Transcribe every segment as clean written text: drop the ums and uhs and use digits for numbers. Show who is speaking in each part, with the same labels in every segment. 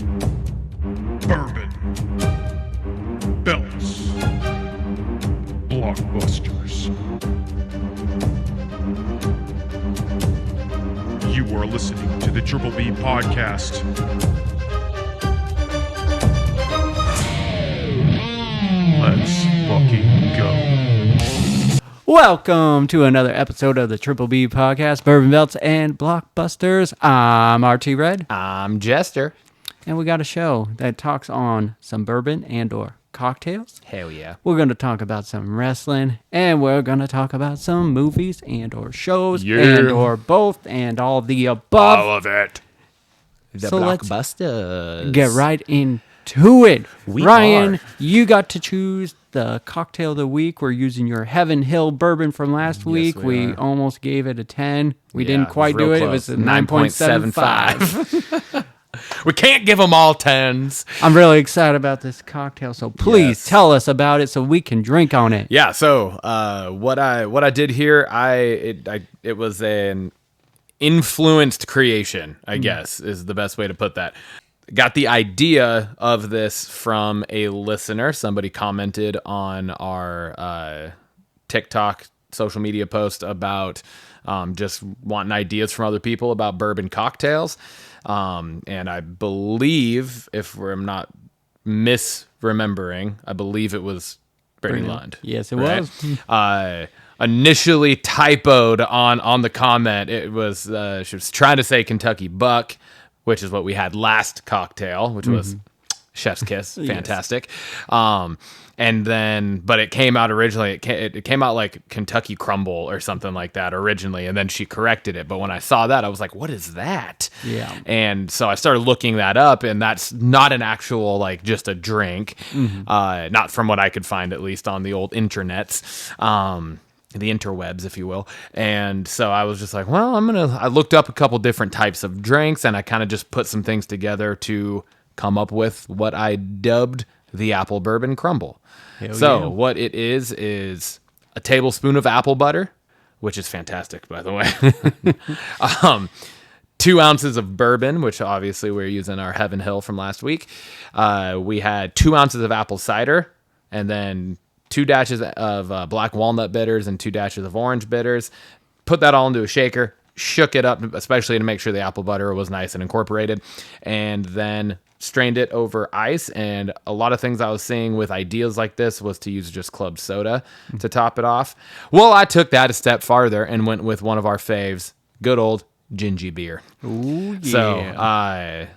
Speaker 1: Bourbon. Belts. Blockbusters. You are listening to the Triple B Podcast. Let's fucking go.
Speaker 2: Welcome to another episode of the Triple B Podcast, Bourbon Belts and Blockbusters. I'm RT Red.
Speaker 3: I'm Jester.
Speaker 2: And we got a show that talks on some bourbon and or cocktails.
Speaker 3: Hell yeah.
Speaker 2: We're going to talk about some wrestling, and we're going to talk about some movies and or shows and or both and all the above.
Speaker 1: All of it.
Speaker 3: The
Speaker 2: So let's
Speaker 3: Blockbusters.
Speaker 2: Get right into it.
Speaker 3: We
Speaker 2: Ryan,
Speaker 3: are.
Speaker 2: you got to choose the cocktail of the week. We're using your Heaven Hill bourbon from last week.
Speaker 3: we are.
Speaker 2: Almost gave it a 10. We
Speaker 3: Yeah,
Speaker 2: didn't quite do
Speaker 3: real
Speaker 2: it.
Speaker 3: close.
Speaker 2: It was a 9.75.
Speaker 3: We can't give them all 10s.
Speaker 2: I'm really excited about this cocktail, so please
Speaker 3: Yes.
Speaker 2: tell us about it so we can drink on it.
Speaker 3: Yeah, so what I did here, it was an influenced creation, I guess, is the best way to put that. Got the idea of this from a listener. Somebody commented on our TikTok social media post about just wanting ideas from other people about bourbon cocktails. And I believe, I'm not misremembering, I believe it was Brittany Lund.
Speaker 2: Yes, it
Speaker 3: right?
Speaker 2: was.
Speaker 3: Initially typoed on the comment. It was she was trying to say Kentucky Buck, which is what we had last cocktail, which was Chef's Kiss, fantastic. And then, but it came out originally. It came out like Kentucky Crumble or something like that originally, and then she corrected it. But when I saw that, I was like, "What is that?"
Speaker 2: Yeah.
Speaker 3: And so I started looking that up, and that's not an actual like just a drink, not from what I could find at least on the old internets. The interwebs, if you will. And so I was just like, well, I looked up a couple different types of drinks, and I kind of just put some things together to come up with what I dubbed the apple bourbon crumble.
Speaker 2: Hell
Speaker 3: So
Speaker 2: yeah.
Speaker 3: what it is a tablespoon of apple butter, which is fantastic, by the way. 2 ounces of bourbon, which obviously we're using our Heaven Hill from last week. We had 2 ounces of apple cider, and then 2 dashes of black walnut bitters and 2 dashes of orange bitters. Put that all into a shaker, shook it up, especially to make sure the apple butter was nice and incorporated, and then strained it over ice. And a lot of things I was seeing with ideas like this was to use just club soda to top it off. Well, I took that a step farther and went with one of our faves, good old ginger beer.
Speaker 2: Ooh, yeah.
Speaker 3: So,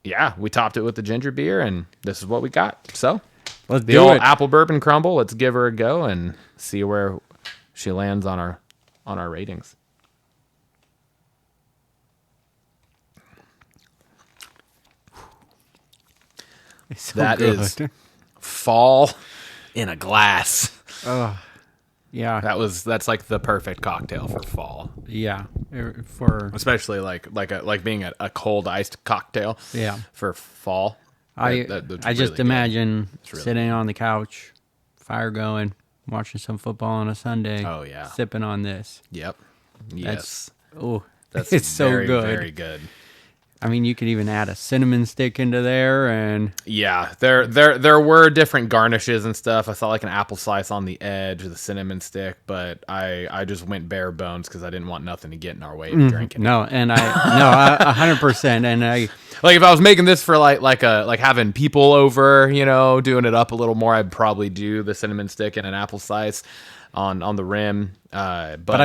Speaker 3: yeah, we topped it with the ginger beer, and this is what we got. So,
Speaker 2: Let's
Speaker 3: the
Speaker 2: do
Speaker 3: old
Speaker 2: it.
Speaker 3: apple bourbon crumble. Let's give her a go and see where she lands on our ratings.
Speaker 2: It's so
Speaker 3: That
Speaker 2: good.
Speaker 3: is fall in a glass.
Speaker 2: Yeah.
Speaker 3: That's like the perfect cocktail for fall,
Speaker 2: Yeah. For
Speaker 3: especially like being a cold iced cocktail.
Speaker 2: Yeah.
Speaker 3: For fall.
Speaker 2: I
Speaker 3: That's
Speaker 2: just
Speaker 3: really good.
Speaker 2: imagine
Speaker 3: really
Speaker 2: sitting on the couch, fire going, watching some football on a Sunday.
Speaker 3: Oh, yeah.
Speaker 2: Sipping on this.
Speaker 3: Yep. Yes.
Speaker 2: Oh,
Speaker 3: That's
Speaker 2: it's so
Speaker 3: very,
Speaker 2: good.
Speaker 3: very good.
Speaker 2: I mean, you could even add a cinnamon stick into there, and
Speaker 3: Yeah, there were different garnishes and stuff. I saw like an apple slice on the edge with a cinnamon stick, but I just went bare bones because I didn't want nothing to get in our way of drinking.
Speaker 2: no, and I 100%, and I
Speaker 3: Like if I was making this for like having people over, doing it up a little more, I'd probably do the cinnamon stick and an apple slice on the rim. But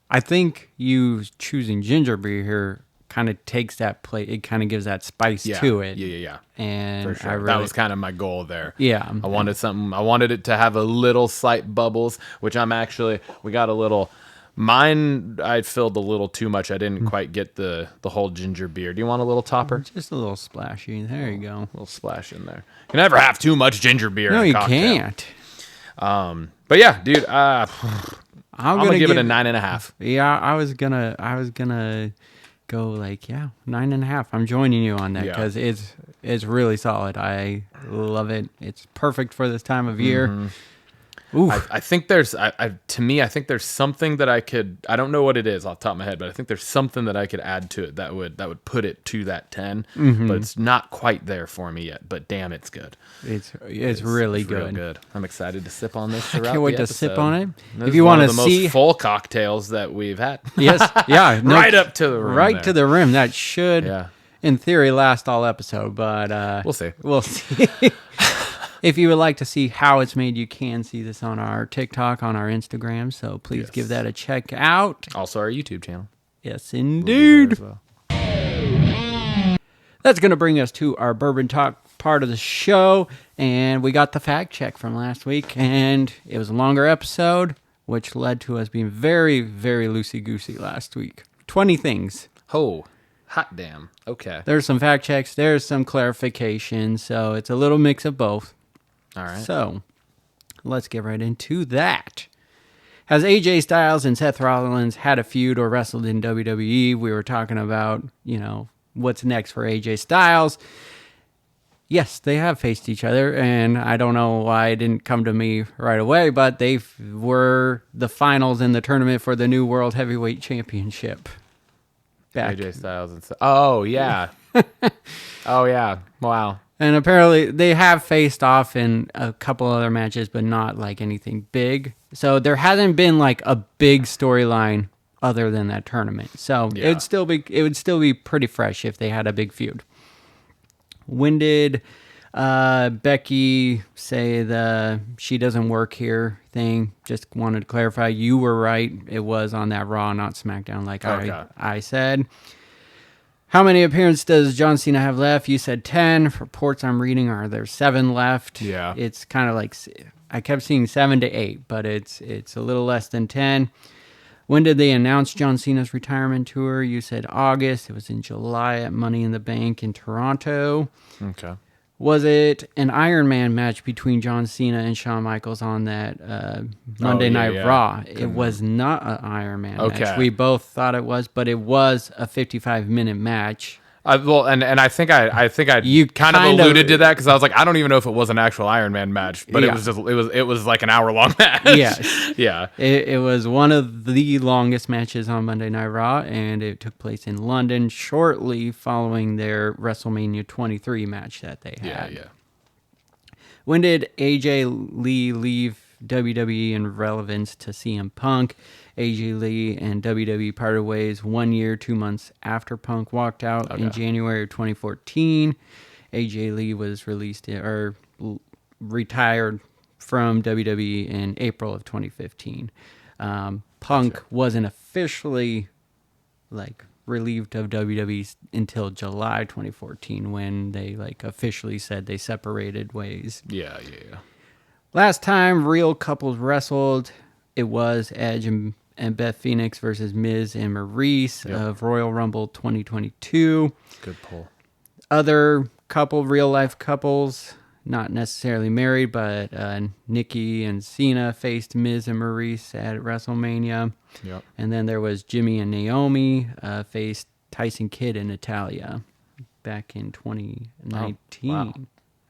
Speaker 2: I think you choosing ginger beer here kind of takes that plate. It kind of gives that spice to it.
Speaker 3: Yeah.
Speaker 2: And
Speaker 3: For sure.
Speaker 2: I really,
Speaker 3: That was kind of my goal there.
Speaker 2: Yeah.
Speaker 3: I wanted it to have a little slight bubbles, which we got a little, mine, I filled a little too much. I didn't quite get the whole ginger beer. Do you want a little topper?
Speaker 2: just a little splashy. There you go.
Speaker 3: A little splash in there. You can never have too much ginger beer
Speaker 2: No,
Speaker 3: in a
Speaker 2: you
Speaker 3: cocktail.
Speaker 2: can't.
Speaker 3: But yeah, dude, I'm gonna give it a 9.5.
Speaker 2: Yeah, I was gonna go like 9.5. I'm joining you on that
Speaker 3: Yeah.
Speaker 2: because it's really solid. I love it. It's perfect for this time of year.
Speaker 3: I think there's, to me, I think there's something that I don't know what it is off the top of my head, but I think there's something that I could add to it that would put it to that 10, but it's not quite there for me yet, but damn, it's good.
Speaker 2: It's really good.
Speaker 3: Real good. I'm excited to sip on this
Speaker 2: I
Speaker 3: throughout
Speaker 2: can't wait
Speaker 3: the
Speaker 2: to sip
Speaker 3: episode.
Speaker 2: on it.
Speaker 3: This
Speaker 2: If you want to see
Speaker 3: the most full cocktails that we've had.
Speaker 2: Yes, yeah. No,
Speaker 3: Right up to the rim.
Speaker 2: Right
Speaker 3: there.
Speaker 2: to the rim. That should,
Speaker 3: Yeah.
Speaker 2: in theory, last all episode, but
Speaker 3: We'll see.
Speaker 2: We'll see. If you would like to see how it's made, you can see this on our TikTok, on our Instagram. So please give that a check out.
Speaker 3: Also our YouTube channel.
Speaker 2: Yes,
Speaker 3: We'll be
Speaker 2: indeed.
Speaker 3: there as well.
Speaker 2: That's going to bring us to our Bourbon Talk part of the show. And we got the fact check from last week. And it was a longer episode, which led to us being very, very loosey-goosey last week. 20 things.
Speaker 3: Oh, hot damn. Okay.
Speaker 2: There's some fact checks. There's some clarification. So it's a little mix of both.
Speaker 3: All right.
Speaker 2: So let's get right into that. Has AJ Styles and Seth Rollins had a feud or wrestled in WWE? We were talking about, what's next for AJ Styles. Yes, they have faced each other, and I don't know why it didn't come to me right away, but they were the finals in the tournament for the new World Heavyweight Championship. Back.
Speaker 3: AJ Styles and oh yeah. Oh yeah. Wow.
Speaker 2: And apparently they have faced off in a couple other matches, but not like anything big. So there hasn't been like a big storyline other than that tournament. So
Speaker 3: Yeah.
Speaker 2: it would still be pretty fresh if they had a big feud. When did Becky say she doesn't work here thing? Just wanted to clarify. You were right. It was on that Raw, not SmackDown, like I said. How many appearances does John Cena have left? You said 10. Reports I'm reading are there 7 left.
Speaker 3: Yeah.
Speaker 2: It's kind of like, I kept seeing 7 to 8, but it's a little less than 10. When did they announce John Cena's retirement tour? You said August. It was in July at Money in the Bank in Toronto.
Speaker 3: Okay.
Speaker 2: Was it an Iron Man match between John Cena and Shawn Michaels on that Monday Night Raw? It was not an Iron Man match. We both thought it was, but it was a 55-minute match.
Speaker 3: Well, and I think I
Speaker 2: You
Speaker 3: kind of alluded to that because I was like, I don't even know if it was an actual Iron Man match, but
Speaker 2: Yeah.
Speaker 3: it was like an hour-long match.
Speaker 2: Yes.
Speaker 3: Yeah.
Speaker 2: It was one of the longest matches on Monday Night Raw, and it took place in London shortly following their WrestleMania 23 match that they had.
Speaker 3: Yeah.
Speaker 2: When did AJ Lee leave WWE in relevance to CM Punk? AJ Lee and WWE parted ways 1 year, 2 months after Punk walked out in January of 2014. AJ Lee was retired from WWE in April of 2015. Punk wasn't officially relieved of WWE until July 2014 when they officially said they separated ways.
Speaker 3: Yeah.
Speaker 2: Last time real couples wrestled, it was Edge and Beth Phoenix versus Miz and Maurice of Royal Rumble 2022.
Speaker 3: Good pull.
Speaker 2: Other real life couples, not necessarily married, but Nikki and Cena faced Miz and Maurice at WrestleMania.
Speaker 3: Yep.
Speaker 2: And then there was Jimmy and Naomi faced Tyson Kidd and Natalya back in 2019.
Speaker 3: Oh, wow.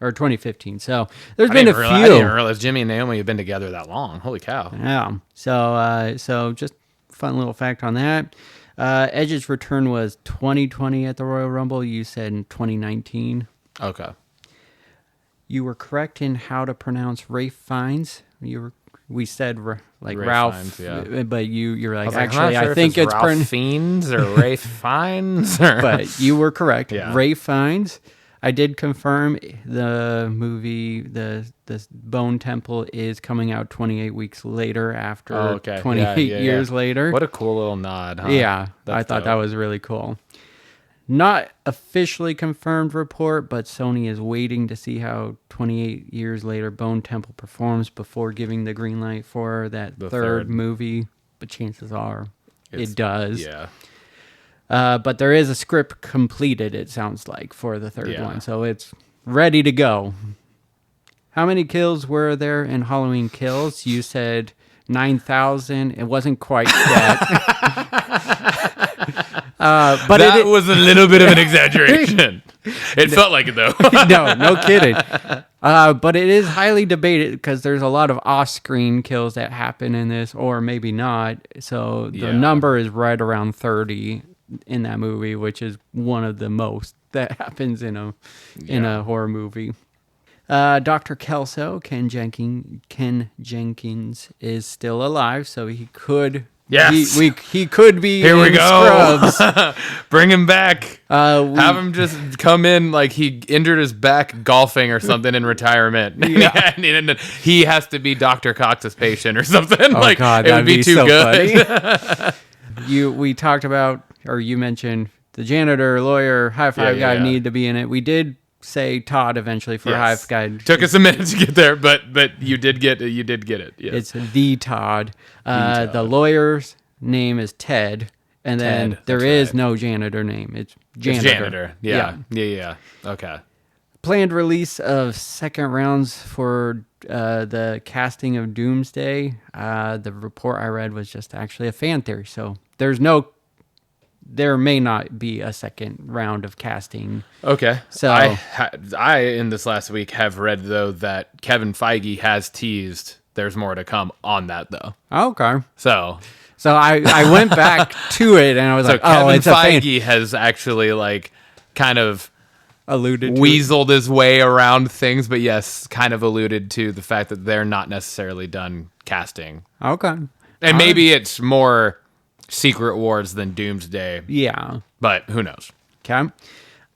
Speaker 2: Or 2015. So there's been a few.
Speaker 3: I didn't realize Jimmy and Naomi have been together that long. Holy cow.
Speaker 2: Yeah. So just fun little fact on that. Edge's return was 2020 at the Royal Rumble. You said in 2019.
Speaker 3: Okay.
Speaker 2: You were correct in how to pronounce Ralph Fiennes. We said Ralph,
Speaker 3: Fiennes, yeah.
Speaker 2: but you're like,
Speaker 3: I'm
Speaker 2: actually,
Speaker 3: not sure
Speaker 2: I
Speaker 3: if
Speaker 2: it's
Speaker 3: Ralph Fiennes or Rafe Fiennes.
Speaker 2: But you were correct.
Speaker 3: Yeah.
Speaker 2: Ralph Fiennes. I did confirm the movie, the Bone Temple, is coming out 28 weeks later after 28 years later.
Speaker 3: What a cool little nod, huh?
Speaker 2: Yeah,
Speaker 3: That's
Speaker 2: I thought
Speaker 3: dope.
Speaker 2: that was really cool. Not officially confirmed report, but Sony is waiting to see how 28 years later Bone Temple performs before giving the green light for that third movie. But chances are it does.
Speaker 3: Yeah.
Speaker 2: But there is a script completed, it sounds like, for the third one. So it's ready to go. How many kills were there in Halloween Kills? You said 9,000. It wasn't quite that. But
Speaker 3: that was a little bit of an exaggeration. It felt like it though.
Speaker 2: No kidding. But it is highly debated because there's a lot of off-screen kills that happen in this, or maybe not. So the number is right around 30 in that movie, which is one of the most that happens in a horror movie. Dr. Kelso, Ken Jenkins is still alive, so he could.
Speaker 3: Yes.
Speaker 2: He could be
Speaker 3: Here we
Speaker 2: in
Speaker 3: go.
Speaker 2: Scrubs.
Speaker 3: Bring him back. Have him just come in like he injured his back golfing or something in retirement.
Speaker 2: Yeah.
Speaker 3: and he has to be Dr. Cox's patient or something.
Speaker 2: Oh,
Speaker 3: like
Speaker 2: God,
Speaker 3: it would be too
Speaker 2: so
Speaker 3: good.
Speaker 2: funny. We talked about, or you mentioned the janitor, lawyer, high five guy needed to be in it. We did say Todd eventually for high five guy.
Speaker 3: Took us a minute to get there, but you did get it. Yes.
Speaker 2: It's the Todd. The lawyer's name is Ted, and then there is no janitor name. It's janitor.
Speaker 3: Yeah. Okay.
Speaker 2: Planned release of second rounds for the casting of Doomsday. The report I read was just actually a fan theory, so there may not be a second round of casting.
Speaker 3: Okay.
Speaker 2: So
Speaker 3: I in this last week have read though that Kevin Feige has teased there's more to come on that though.
Speaker 2: Okay.
Speaker 3: So
Speaker 2: I went back to it and I was like,
Speaker 3: Kevin
Speaker 2: it's a fan.
Speaker 3: Feige has actually like kind of
Speaker 2: Alluded to
Speaker 3: weaseled his way around things, but yes, kind of alluded to the fact that they're not necessarily done casting.
Speaker 2: Okay.
Speaker 3: And maybe it's more Secret Wars than Doomsday.
Speaker 2: Yeah.
Speaker 3: But who knows?
Speaker 2: Okay.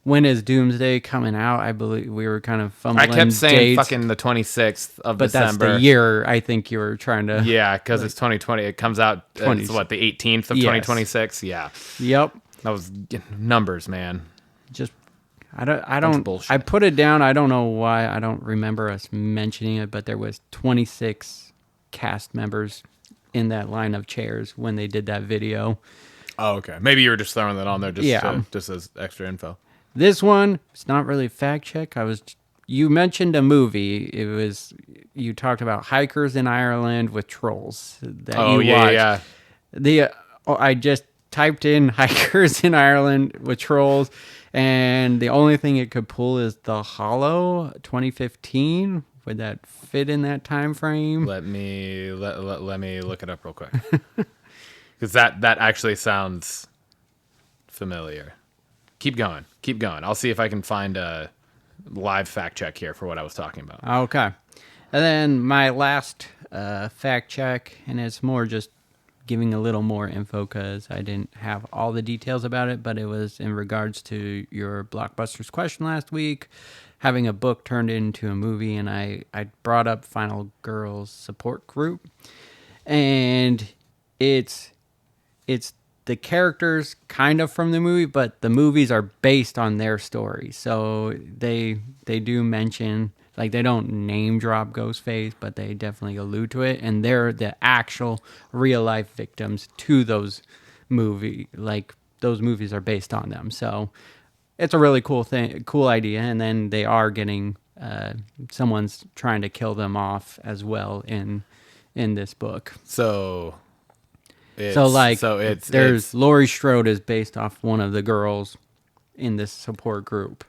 Speaker 2: When is Doomsday coming out? I believe we were kind of fumbling.
Speaker 3: I kept saying
Speaker 2: dates,
Speaker 3: fucking the 26th of
Speaker 2: but
Speaker 3: December.
Speaker 2: that's the year I think you were trying to.
Speaker 3: Yeah, because it's 2020. It comes out, it's what, the 18th of
Speaker 2: Yes.
Speaker 3: 2026? Yeah.
Speaker 2: Yep.
Speaker 3: That was numbers, man.
Speaker 2: Just I don't
Speaker 3: bullshit.
Speaker 2: I put it down. I don't know why. I don't remember us mentioning it, but there was 26 cast members in that line of chairs when they did that video.
Speaker 3: Oh, okay. Maybe you were just throwing that on there just as extra info.
Speaker 2: This one, it's not really fact check. You mentioned a movie. You talked about hikers in Ireland with trolls that you watched.
Speaker 3: Yeah.
Speaker 2: I just typed in hikers in Ireland with trolls, and the only thing it could pull is The Hollow 2015. Would that fit in that time frame?
Speaker 3: Let me look it up real quick. Because that actually sounds familiar. Keep going. I'll see if I can find a live fact check here for what I was talking about.
Speaker 2: Okay. And then my last fact check, and it's more just giving a little more info because I didn't have all the details about it, but it was in regards to your Blockbusters question last week, having a book turned into a movie, and I brought up Final Girls Support Group, and it's the characters kind of from the movie, but the movies are based on their story. So they do mention, like, they don't name drop Ghostface, but they definitely allude to it, and they're the actual real life victims to those movies. Like, those movies are based on them. So it's a really cool idea. And then they are getting someone's trying to kill them off as well in this book. There's Laurie Strode is based off one of the girls in this support group,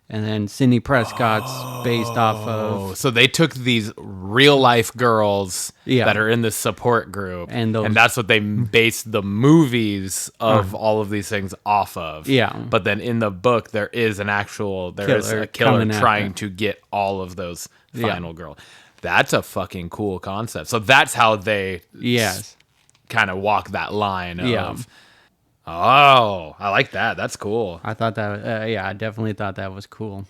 Speaker 2: and then Sidney Prescott's based off of.
Speaker 3: So they took these real life girls
Speaker 2: Yeah.
Speaker 3: that are in this support group,
Speaker 2: And those-
Speaker 3: that's what they based the movies of all of these things off of.
Speaker 2: Yeah.
Speaker 3: But then in the book, there is a
Speaker 2: Killer
Speaker 3: killer
Speaker 2: coming at
Speaker 3: trying
Speaker 2: them.
Speaker 3: to get all of those
Speaker 2: Yeah.
Speaker 3: final girl. That's a fucking cool concept. So that's how they
Speaker 2: Yes.
Speaker 3: kind of walk that line
Speaker 2: Yeah.
Speaker 3: of, oh, I like that. That's cool.
Speaker 2: I thought that, I definitely thought that was cool.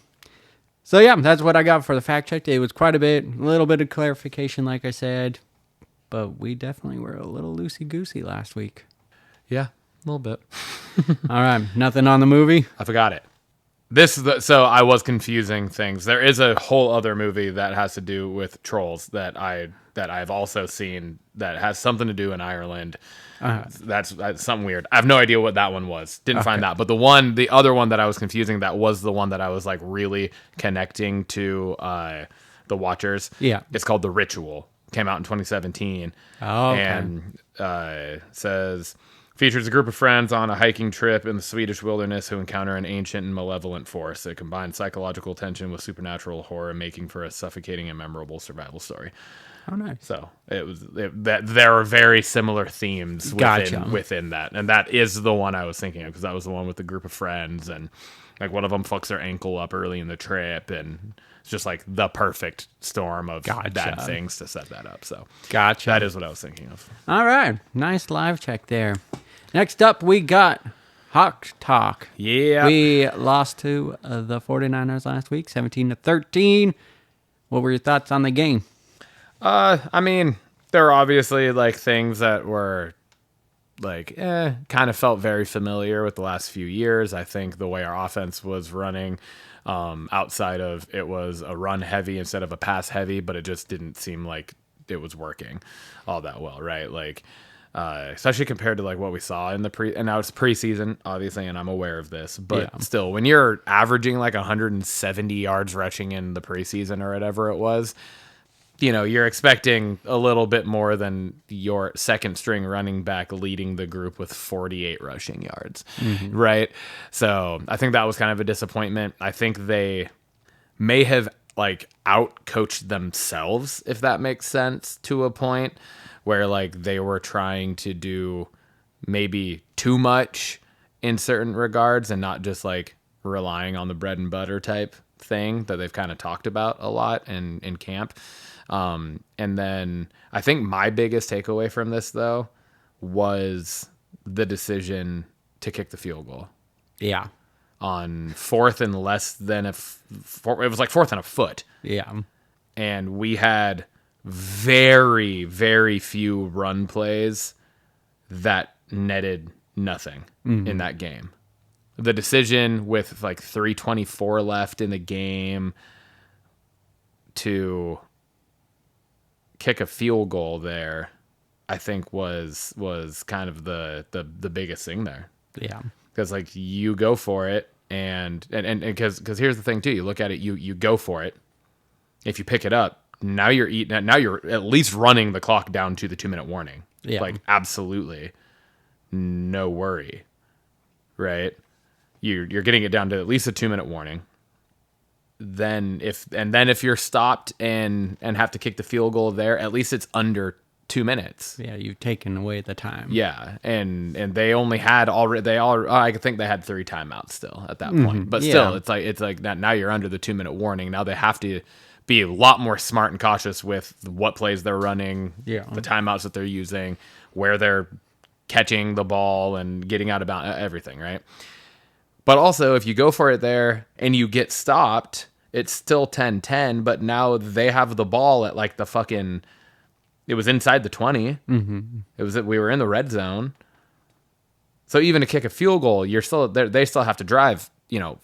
Speaker 2: So yeah, that's what I got for the fact check. It was quite a little bit of clarification, like I said, but we definitely were a little loosey-goosey last week.
Speaker 3: Yeah, a little bit.
Speaker 2: All right, nothing on the movie?
Speaker 3: I forgot it. So I was confusing things. There is a whole other movie that has to do with trolls that I've also seen that has something to do in Ireland. That's something weird. I have no idea what that one was. Didn't find that. But the other one that I was confusing, that was the one that I was like really connecting to the Watchers.
Speaker 2: Yeah.
Speaker 3: It's called The Ritual. Came out in 2017.
Speaker 2: Oh, okay.
Speaker 3: And says Features a group of friends on a hiking trip in the Swedish wilderness who encounter an ancient and malevolent force that combines psychological tension with supernatural horror, making for a suffocating and memorable survival story.
Speaker 2: Oh, nice.
Speaker 3: So that there are very similar themes within that, and that is the one I was thinking of because that was the one with the group of friends, and like one of them fucks their ankle up early in the trip, and it's just like the perfect storm of bad things to set that up. So that is what I was thinking of.
Speaker 2: All right, nice live check there. Next up, we got Hawk Talk.
Speaker 3: Yeah.
Speaker 2: We lost to the 49ers last week, 17-13. What were your thoughts on the game?
Speaker 3: I mean, there are obviously like things that were like, kind of felt very familiar with the last few years. I think the way our offense was running, outside of it was a run heavy instead of a pass heavy, but it just didn't seem like it was working all that well, right? Like, especially compared to like what we saw in and now it's preseason, obviously, and I'm aware of this, but still, when you're averaging like 170 yards rushing in the preseason or whatever it was, you know, you're expecting a little bit more than your second string running back leading the group with 48 rushing yards, right? So I think that was kind of a disappointment. I think they may have like out coached themselves, if that makes sense, to a point where like they were trying to do maybe too much in certain regards and not just like relying on the bread and butter type thing that they've kind of talked about a lot in camp. And then I think my biggest takeaway from this though was the decision to kick the field goal.
Speaker 2: Yeah.
Speaker 3: On fourth and less than it was like fourth and a foot.
Speaker 2: Yeah.
Speaker 3: And we had very, very few run plays that netted nothing in that game. The decision with like 3:24 left in the game to kick a field goal there, I think was kind of the biggest thing there.
Speaker 2: Yeah.
Speaker 3: Because like you go for it and because here's the thing too, you look at it, you go for it. If you pick it up, now you're at least running the clock down to the 2-minute warning.
Speaker 2: Yeah.
Speaker 3: Like absolutely no worry. Right? You're getting it down to at least a 2-minute warning. Then if you're stopped and have to kick the field goal there, at least it's under 2 minutes.
Speaker 2: Yeah, you've taken away the time.
Speaker 3: Yeah, and they only had I think they had 3 timeouts still at that point. But still, it's like that. Now you're under the 2-minute warning. Now they have to be a lot more smart and cautious with what plays they're running, the timeouts that they're using, where they're catching the ball and getting out of bounds, everything, right? But also, if you go for it there and you get stopped, it's still 10-10, but now they have the ball at like the fucking... It was inside the 20. We were in the red zone. So even to kick a field goal, you're still there. They still have to drive,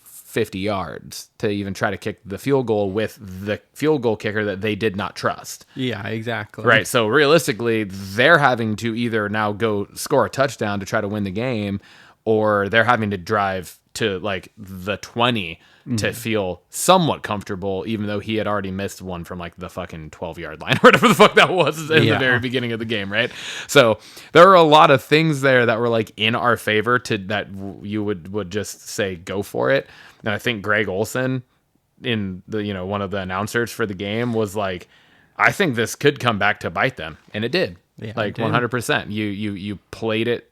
Speaker 3: 50 yards to even try to kick the field goal with the field goal kicker that they did not trust.
Speaker 2: Yeah, exactly.
Speaker 3: Right. So realistically, they're having to either now go score a touchdown to try to win the game, or they're having to drive to like the 20 to feel somewhat comfortable, even though he had already missed one from like the fucking 12-yard line or whatever the fuck that was in the very beginning of the game, right? So there are a lot of things there that were like in our favor that you would just say go for it. And I think Greg Olson, in the one of the announcers for the game, was like, I think this could come back to bite them, and it did. Yeah, like 100%. You played it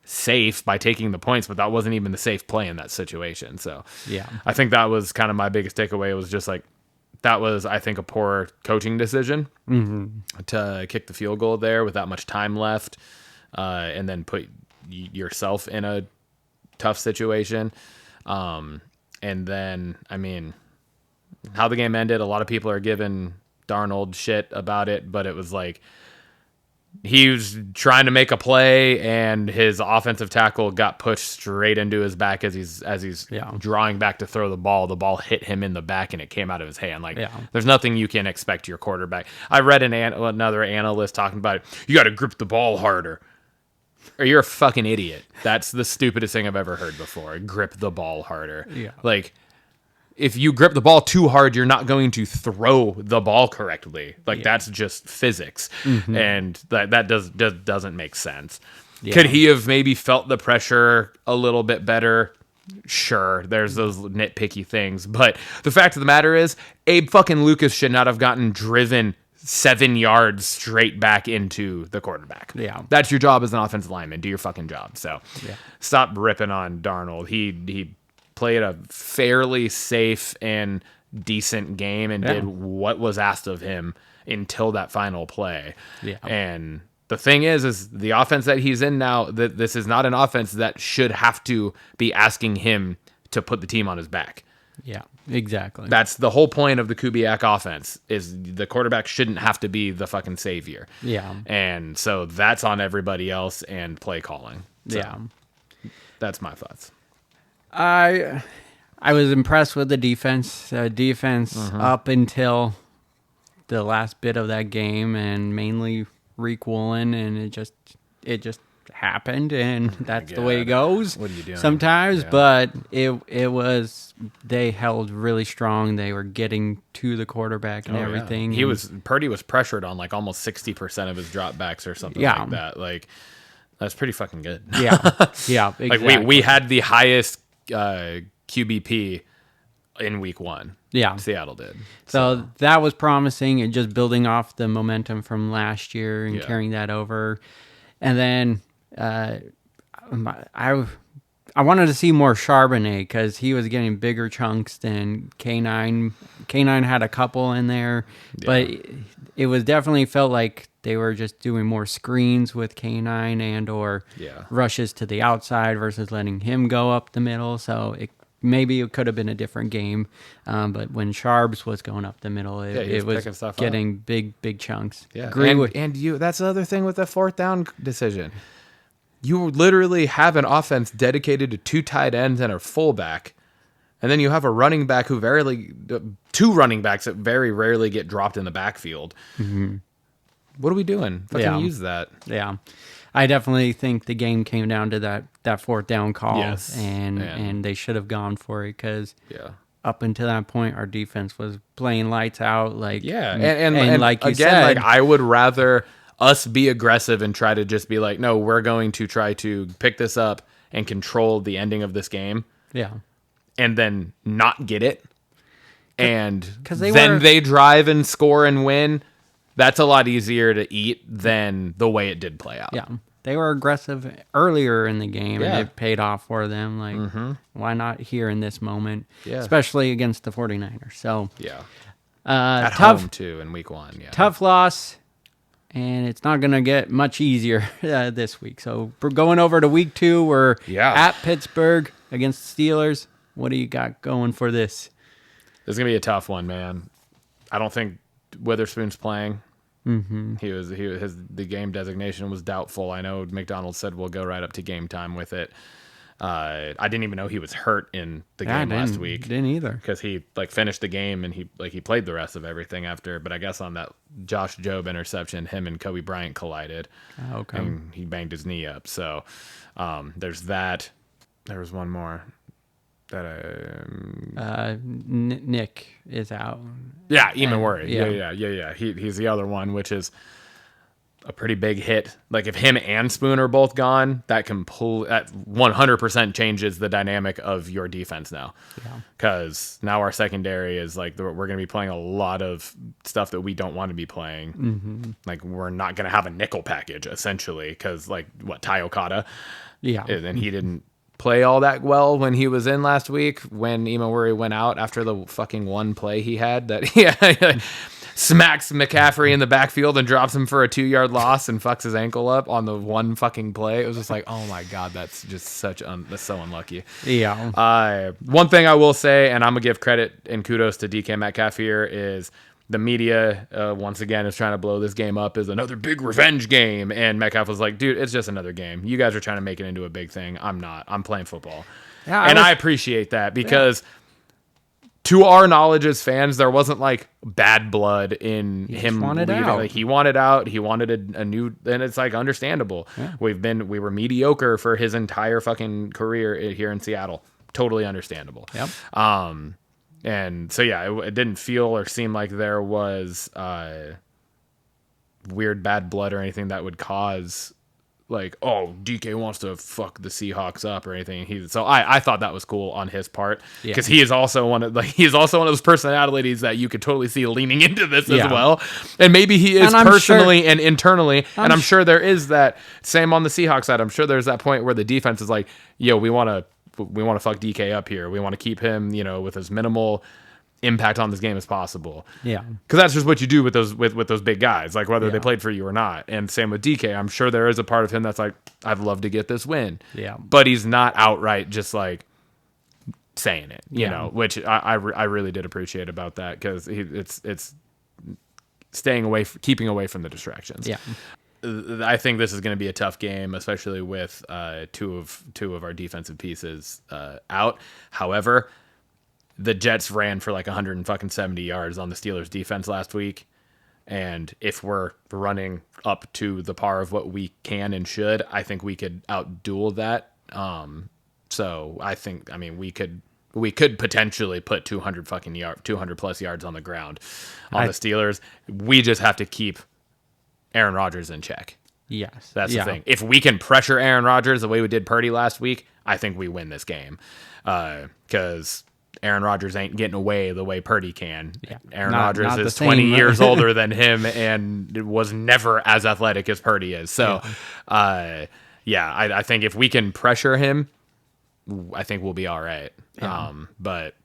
Speaker 3: safe by taking the points, but that wasn't even the safe play in that situation. So yeah, I think that was kind of my biggest takeaway. It was just like, that was, I think, a poor coaching decision to kick the field goal there with that much time left, and then put yourself in a tough situation. And then, I mean, how the game ended, a lot of people are giving Darnold shit about it, but it was like, he was trying to make a play, and his offensive tackle got pushed straight into his back as he's drawing back to throw the ball. The ball hit him in the back, and it came out of his hand. Like, there's nothing you can expect your quarterback. I read another analyst talking about it. You got to grip the ball harder. Or you're a fucking idiot. That's the stupidest thing I've ever heard before. Grip the ball harder. Yeah. Like, if you grip the ball too hard, you're not going to throw the ball correctly. Like, that's just physics. And that doesn't make sense.
Speaker 2: Yeah.
Speaker 3: Could he have maybe felt the pressure a little bit better? Sure, there's those nitpicky things, but the fact of the matter is, Abe fucking Lucas should not have gotten driven 7 yards straight back into the quarterback.
Speaker 2: Yeah.
Speaker 3: That's your job as an offensive lineman. Do your fucking job. So
Speaker 2: Yeah.
Speaker 3: stop ripping on Darnold. He played a fairly safe and decent game and did what was asked of him until that final play.
Speaker 2: Yeah.
Speaker 3: And the thing is the offense that he's in now, that this is not an offense that should have to be asking him to put the team on his back.
Speaker 2: Yeah, exactly.
Speaker 3: That's the whole point of the Kubiak offense, is the quarterback shouldn't have to be the fucking savior.
Speaker 2: Yeah.
Speaker 3: And so that's on everybody else and play calling. So
Speaker 2: Yeah.
Speaker 3: that's my thoughts.
Speaker 2: I was impressed with the defense. Up until the last bit of that game, and mainly Reek Woolen, and it just happened, and that's the way it goes.
Speaker 3: What are you doing?
Speaker 2: Sometimes,
Speaker 3: Yeah.
Speaker 2: but it was, they held really strong. They were getting to the quarterback and everything.
Speaker 3: Purdy was pressured on like almost 60% of his dropbacks or something like that. Like, that's pretty fucking good.
Speaker 2: Yeah, yeah. Exactly.
Speaker 3: Like we had the highest QBP in week 1.
Speaker 2: Yeah.
Speaker 3: Seattle did.
Speaker 2: So that was promising, and just building off the momentum from last year and
Speaker 3: Yeah.
Speaker 2: carrying that over. And then I wanted to see more Charbonnet, because he was getting bigger chunks than K9. K9 had a couple in there, but it was definitely felt like they were just doing more screens with K9 and or rushes to the outside versus letting him go up the middle. So maybe it could have been a different game, but when Sharbs was going up the middle, it was getting big chunks.
Speaker 3: Yeah,
Speaker 2: And
Speaker 3: that's the other thing with the 4th down decision. You literally have an offense dedicated to 2 tight ends and a fullback, and then you have a running back who 2 running backs that very rarely get dropped in the backfield. Mm-hmm. What are we doing? Fucking use that.
Speaker 2: Yeah. I definitely think the game came down to that 4th down call, and they should have gone for it, because up until that point, our defense was playing lights out. Like, and like you said,
Speaker 3: like, I would rather us be aggressive and try to just be like, no, we're going to try to pick this up and control the ending of this game.
Speaker 2: Yeah.
Speaker 3: And then not get it. And
Speaker 2: then
Speaker 3: they drive and score and win. That's a lot easier to eat than the way it did play out.
Speaker 2: Yeah. They were aggressive earlier in the game, and it paid off for them. Like, why not here in this moment? Yeah. Especially against the 49ers. So,
Speaker 3: at home, too, in week 1. Yeah.
Speaker 2: Tough loss, and it's not going to get much easier this week. So, we're going over to week 2. We're at Pittsburgh against the Steelers. What do you got going for this?
Speaker 3: This is going to be a tough one, man. I don't think Witherspoon's playing.
Speaker 2: Mm-hmm.
Speaker 3: The game designation was doubtful. I know McDonald said we'll go right up to game time with it. I didn't even know he was hurt in the game last week.
Speaker 2: Didn't either,
Speaker 3: because he finished the game and he played the rest of everything after. But I guess on that Josh Jobe interception, him and Kobe Bryant collided.
Speaker 2: Okay,
Speaker 3: and he banged his knee up. So there's that. There was one more.
Speaker 2: Nick is out.
Speaker 3: Yeah, Eamon Worry. Yeah. He's the other one, which is a pretty big hit. Like, if him and Spoon are both gone, that 100% changes the dynamic of your defense now. Yeah. Because now our secondary is like, we're going to be playing a lot of stuff that we don't want to be playing. Mm-hmm. Like, we're not going to have a nickel package, essentially, because, like, Ty Okada? Yeah. And he didn't play all that well when he was in last week, when Eamon Worry went out after the fucking one play he had that smacks McCaffrey in the backfield and drops him for a 2-yard loss and fucks his ankle up on the one fucking play. It was just like, oh my God, that's just that's so unlucky. Yeah. One thing I will say, and I'm going to give credit and kudos to DK Metcalf here, is the media, once again, is trying to blow this game up as another big revenge game. And Metcalf was like, dude, it's just another game. You guys are trying to make it into a big thing. I'm not. I'm playing football. Yeah, I appreciate that, because to our knowledge as fans, there wasn't like bad blood in him leaving. Like, he wanted out. He wanted a new, and it's like understandable. Yeah. We were mediocre for his entire fucking career here in Seattle. Totally understandable. Yep. And so, it didn't feel or seem like there was weird bad blood or anything that would cause like, oh, DK wants to fuck the Seahawks up or anything. So I thought that was cool on his part, because he is also one of those personalities that you could totally see leaning into this as well. And maybe he is personally and internally, and I'm sure there is that same on the Seahawks side. I'm sure there's that point where the defense is like, yo, we want to fuck DK up here. We want to keep him, with as minimal impact on this game as possible.
Speaker 2: Yeah.
Speaker 3: Because that's just what you do with those big guys, like whether they played for you or not. And same with DK. I'm sure there is a part of him that's like, I'd love to get this win.
Speaker 2: Yeah.
Speaker 3: But he's not outright just like saying it, you know, which I really did appreciate about that, because it's staying away, keeping away from the distractions.
Speaker 2: Yeah.
Speaker 3: I think this is going to be a tough game, especially with two of our defensive pieces out. However, the Jets ran for like 170 yards on the Steelers defense last week. And if we're running up to the par of what we can and should, I think we could outduel that. So I think, we could potentially put 200 plus yards on the ground on the Steelers. We just have to keep Aaron Rodgers in check.
Speaker 2: Yes.
Speaker 3: That's the thing. If we can pressure Aaron Rodgers the way we did Purdy last week, I think we win this game. Because Aaron Rodgers ain't getting away the way Purdy can. Yeah. Aaron Rodgers is 20 years older than him and was never as athletic as Purdy is. So, I think if we can pressure him, I think we'll be all right. Yeah. But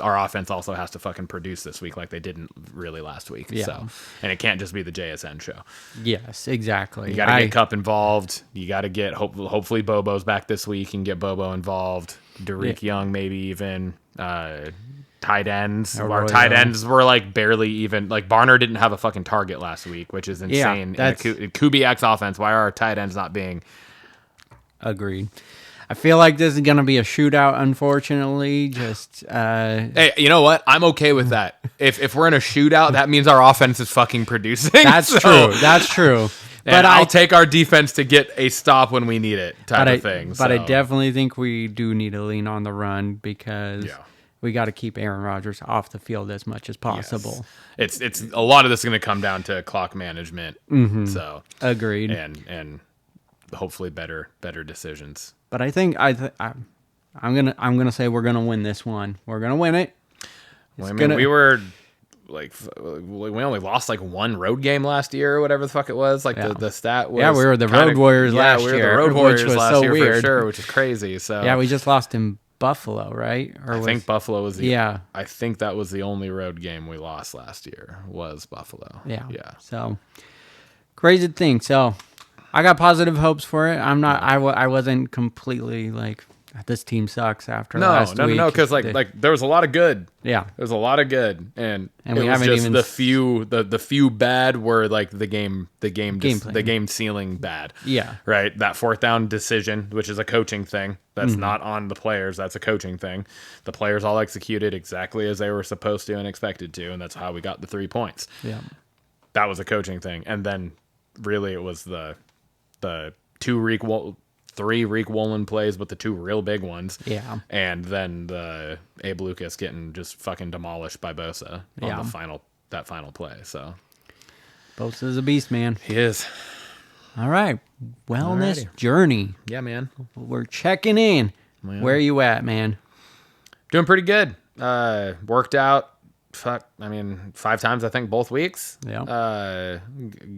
Speaker 3: our offense also has to fucking produce this week like they didn't really last week. Yeah. So, and it can't just be the JSN show.
Speaker 2: Yes, exactly.
Speaker 3: You got to get Cup involved. You got to get, hopefully Bobo's back this week and get Bobo involved. Derek Young, maybe even tight ends. Our tight ends were like barely even, like Barner didn't have a fucking target last week, which is insane. Yeah, in Kubiak's offense, why are our tight ends not being...
Speaker 2: Agreed. I feel like this is going to be a shootout, unfortunately. Just
Speaker 3: hey, you know what? I'm okay with that. If we're in a shootout, that means our offense is fucking producing.
Speaker 2: That's true. That's true.
Speaker 3: But I'll take our defense to get a stop when we need it, type of thing.
Speaker 2: But I definitely think we do need to lean on the run, because we got to keep Aaron Rodgers off the field as much as possible.
Speaker 3: Yes. It's a lot of this is going to come down to clock management. Mm-hmm. So
Speaker 2: agreed.
Speaker 3: And hopefully better decisions.
Speaker 2: But I think I'm gonna say we're gonna win this one. We're gonna win it.
Speaker 3: We were like, we only lost like one road game last year or whatever the fuck it was. Like the stat was.
Speaker 2: Yeah, we were the Road Warriors last year.
Speaker 3: Yeah, we were the Road Warriors last year for sure, which is crazy. So
Speaker 2: yeah, we just lost in Buffalo, right?
Speaker 3: I think Buffalo was I think that was the only road game we lost last year, was Buffalo.
Speaker 2: Yeah. So crazy thing. So I got positive hopes for it. I wasn't completely like, this team sucks after last week.
Speaker 3: No, because like there was a lot of good.
Speaker 2: Yeah,
Speaker 3: there was a lot of good, and
Speaker 2: we
Speaker 3: haven't just even the few bad were like the game ceiling bad.
Speaker 2: Yeah,
Speaker 3: right. That fourth down decision, which is a coaching thing, that's not on the players. That's a coaching thing. The players all executed exactly as they were supposed to and expected to, and that's how we got the 3 points.
Speaker 2: Yeah,
Speaker 3: that was a coaching thing, and then really it was the 3 Reek Wolin plays, but the 2 real big ones.
Speaker 2: Yeah.
Speaker 3: And then the Abe Lucas getting just fucking demolished by Bosa on that final play. So
Speaker 2: Bosa's a beast, man.
Speaker 3: He is.
Speaker 2: All right. Wellness journey.
Speaker 3: Yeah, man.
Speaker 2: We're checking in. Yeah. Where are you at, man?
Speaker 3: Doing pretty good. Worked out 5 times, I think, both weeks.
Speaker 2: Yeah.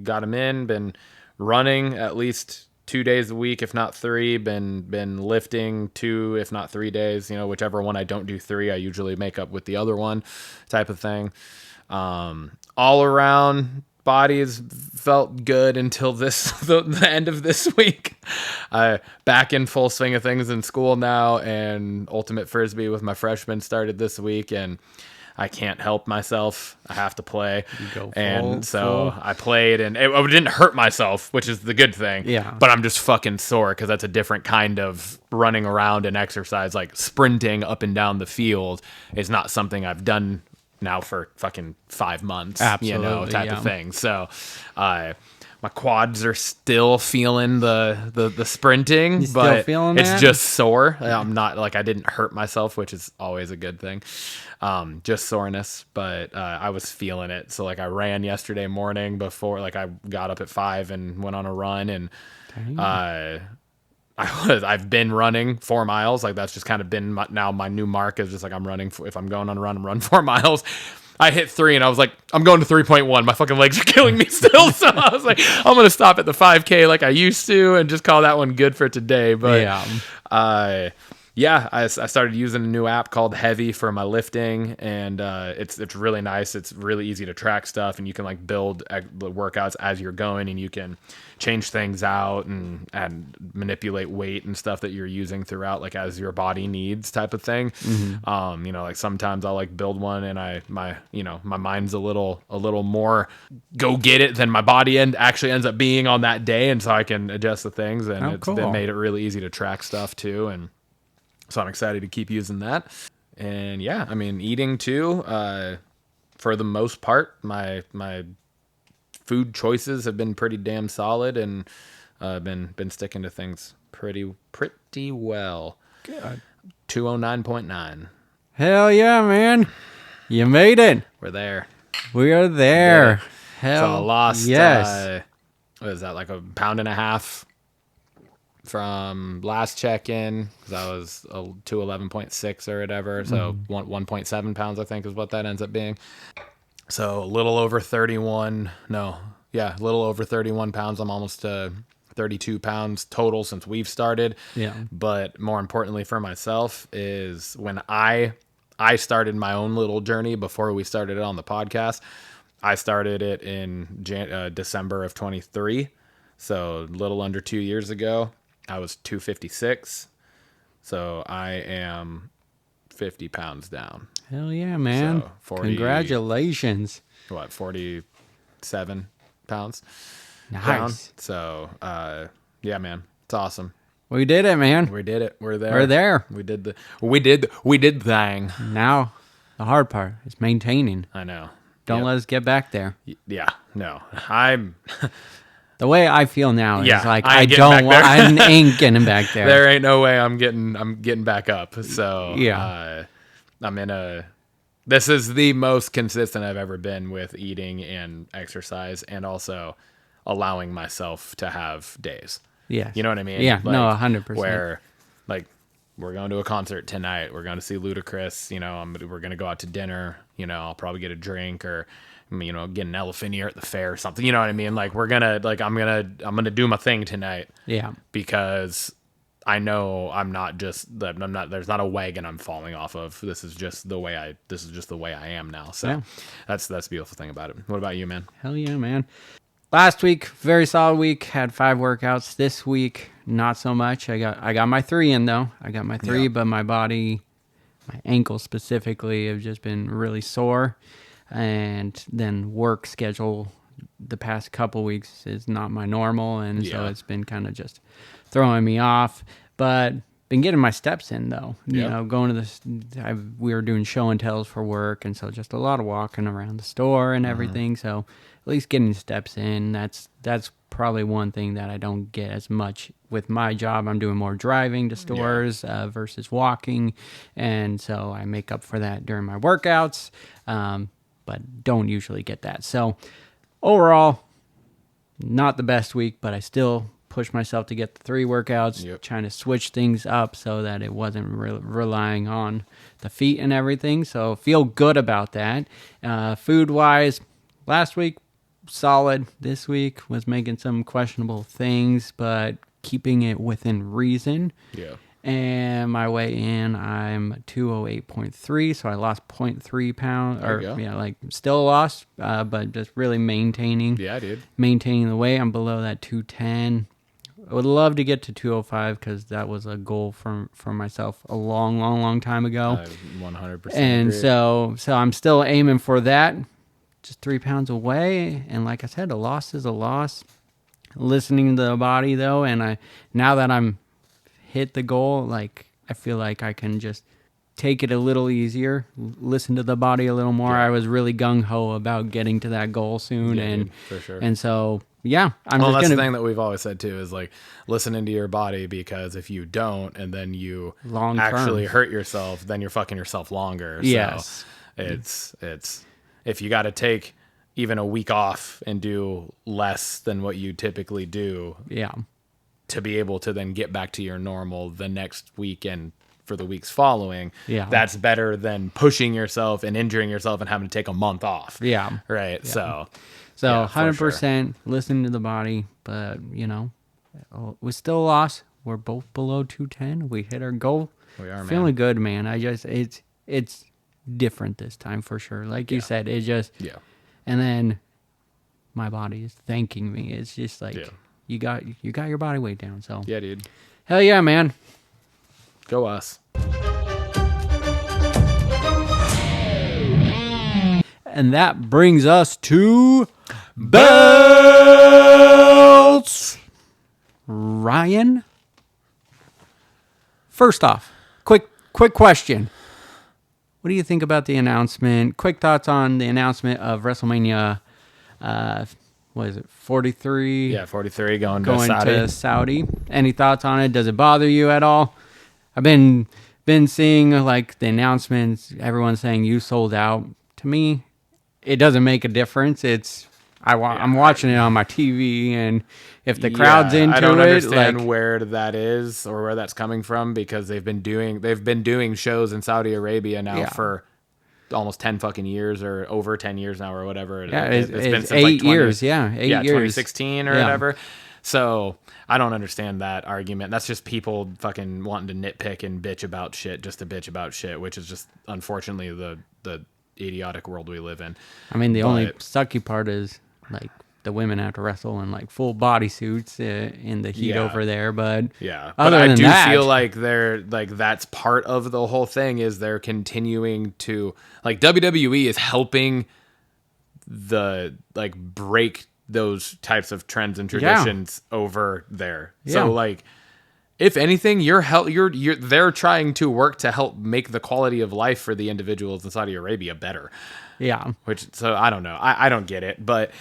Speaker 3: Got him in, been running at least 2 days a week, if not 3. Been lifting 2, if not 3 days. Whichever one I don't do 3, I usually make up with the other one, type of thing. All around, bodies felt good until the end of this week. Back in full swing of things in school now, and Ultimate Frisbee with my freshmen started this week, and I can't help myself. I have to play. I played, and it didn't hurt myself, which is the good thing.
Speaker 2: Yeah.
Speaker 3: But I'm just fucking sore, because that's a different kind of running around and exercise. Like sprinting up and down the field is not something I've done now for fucking 5 months.
Speaker 2: Absolutely,
Speaker 3: type of thing. So, My quads are still feeling the sprinting,
Speaker 2: still
Speaker 3: but
Speaker 2: feeling
Speaker 3: it's
Speaker 2: that?
Speaker 3: just sore. I'm not like I didn't hurt myself, which is always a good thing. Just soreness, but I was feeling it. So like I ran yesterday morning before, like I got up at 5 and went on a run, and I've been running 4 miles. Like that's just kind of been my new mark is just like I'm running. If I'm going on a run, I'm running 4 miles. I hit 3 and I was like, I'm going to 3.1. My fucking legs are killing me still. So I was like, I'm going to stop at the 5K like I used to and just call that one good for today. But I started using a new app called Heavy for my lifting, and it's really nice. It's really easy to track stuff, and you can like build the workouts as you're going, and you can change things out and manipulate weight and stuff that you're using throughout, like as your body needs type of thing. Like sometimes I'll like build one, and my mind's a little more go get it than my body actually ends up being on that day, and so I can adjust the things, and been made it really easy to track stuff too, and so I'm excited to keep using that. And yeah, I mean, eating too, for the most part, my food choices have been pretty damn solid, and been sticking to things pretty well.
Speaker 2: Good.
Speaker 3: 209.9.
Speaker 2: Hell yeah, man. You made it.
Speaker 3: We're there.
Speaker 2: We are there. Hell
Speaker 3: So I lost,
Speaker 2: yes.
Speaker 3: what is that, like a pound and a half from last check-in, because I was 211.6 or whatever, so 1.7 pounds I think is what that ends up being. So a little over 31 pounds. I'm almost 32 pounds total since we've started.
Speaker 2: Yeah.
Speaker 3: But more importantly for myself is when I started my own little journey before we started it on the podcast. I started it in December of 23, so a little under 2 years ago. I was 256, so I am 50 pounds down.
Speaker 2: Hell yeah, man.
Speaker 3: So 40,
Speaker 2: congratulations.
Speaker 3: 47 pounds
Speaker 2: Nice.
Speaker 3: down. So, yeah, man, it's awesome.
Speaker 2: We did it, man.
Speaker 3: We did it. We're there.
Speaker 2: We're there.
Speaker 3: We did the thing.
Speaker 2: Now, the hard part is maintaining.
Speaker 3: I know.
Speaker 2: Don't let us get back there.
Speaker 3: Yeah, no, I'm.
Speaker 2: The way I feel now is like I ain't getting back there.
Speaker 3: There ain't no way I'm getting back up. So yeah, this is the most consistent I've ever been with eating and exercise, and also allowing myself to have days.
Speaker 2: Yes.
Speaker 3: You know what I mean?
Speaker 2: Yeah,
Speaker 3: like,
Speaker 2: no, 100%.
Speaker 3: Where, like, we're going to a concert tonight. We're going to see Ludacris. We're going to go out to dinner. I'll probably get a drink or, get an elephant ear at the fair or something. You know what I mean? Like, I'm going to do my thing tonight. Yeah. Because I know there's not a wagon I'm falling off of. This is just the way I am now. So yeah. That's the beautiful thing about it. What about you, man?
Speaker 2: Hell yeah, man. Last week, very solid week. Had 5 workouts. This week, not so much. I got my 3 in though. I got my 3, but my body, my ankles specifically, have just been really sore. And then work schedule the past couple weeks is not my normal, and so it's been kind of just throwing me off. But been getting my steps in though. Going to we were doing show and tells for work, and so just a lot of walking around the store and everything. So at least getting steps in. That's probably one thing that I don't get as much with my job. I'm doing more driving to stores versus walking, and so I make up for that during my workouts. But don't usually get that. So overall, not the best week, but I still push myself to get the 3 workouts, trying to switch things up so that it wasn't relying on the feet and everything. So feel good about that. Food-wise, last week, solid. This week was making some questionable things, but keeping it within reason. Yeah. And my weight in, I'm 208.3, so I lost 0.3 pounds, still lost, but just really maintaining. Yeah, dude. Maintaining the weight. I'm below that 210. I would love to get to 205 because that was a goal for myself a long time ago. 100%. And agree. So I'm still aiming for that. Just 3 pounds away, and like I said, a loss is a loss. Listening to the body though, and now that I'm hit the goal, like I feel like I can just take it a little easier, listen to the body a little more. I was really gung-ho about getting to that goal soon, and for sure. And so yeah,
Speaker 3: Well, that's the thing that we've always said too, is like listen into your body, because if you don't and then you
Speaker 2: Long
Speaker 3: actually
Speaker 2: term.
Speaker 3: hurt yourself, then you're fucking yourself longer.
Speaker 2: Yes.
Speaker 3: So it's if you got to take even a week off and do less than what you typically do
Speaker 2: Yeah.
Speaker 3: to be able to then get back to your normal the next week and for the weeks following,
Speaker 2: Yeah.
Speaker 3: that's better than pushing yourself and injuring yourself and having to take a month off.
Speaker 2: Yeah.
Speaker 3: Right.
Speaker 2: Yeah.
Speaker 3: So
Speaker 2: So
Speaker 3: yeah, for
Speaker 2: 100% listen to the body, but we still lost. We're both below 210. We hit our goal.
Speaker 3: We are, man.
Speaker 2: Feeling good, man. It's different this time for sure. Like you said, it just
Speaker 3: Yeah.
Speaker 2: And then my body is thanking me. It's just like you got your body weight down. So
Speaker 3: Yeah, dude.
Speaker 2: hell yeah, man.
Speaker 3: Go us.
Speaker 2: And that brings us to belts. Ryan, first off, quick question. What do you think about the announcement? Quick thoughts on the announcement of WrestleMania. What is it? 43.
Speaker 3: Yeah, 43 going
Speaker 2: To Saudi. Any thoughts on it? Does it bother you at all? I've been seeing like the announcements. Everyone's saying you sold out. To me, it doesn't make a difference. I'm watching it on my TV, and if the crowd's into it,
Speaker 3: I don't understand where that is or where that's coming from, because they've been doing shows in Saudi Arabia now for almost 10 fucking years, or over 10 years now, or whatever.
Speaker 2: Yeah,
Speaker 3: it's been since
Speaker 2: 8 years. Yeah, 8 years.
Speaker 3: 2016 or whatever. So I don't understand that argument. That's just people fucking wanting to nitpick and bitch about shit just to bitch about shit, which is just unfortunately the idiotic world we live in.
Speaker 2: I mean, the only sucky part is like the women have to wrestle in like full bodysuits in the heat over there. But
Speaker 3: yeah,
Speaker 2: other
Speaker 3: but I
Speaker 2: than
Speaker 3: do
Speaker 2: that,
Speaker 3: feel like they're like that's part of the whole thing, is they're continuing to like WWE is helping the like break those types of trends and traditions over there. So like, if anything, they're trying to work to help make the quality of life for the individuals in Saudi Arabia better.
Speaker 2: Yeah.
Speaker 3: So I don't know. I don't get it, but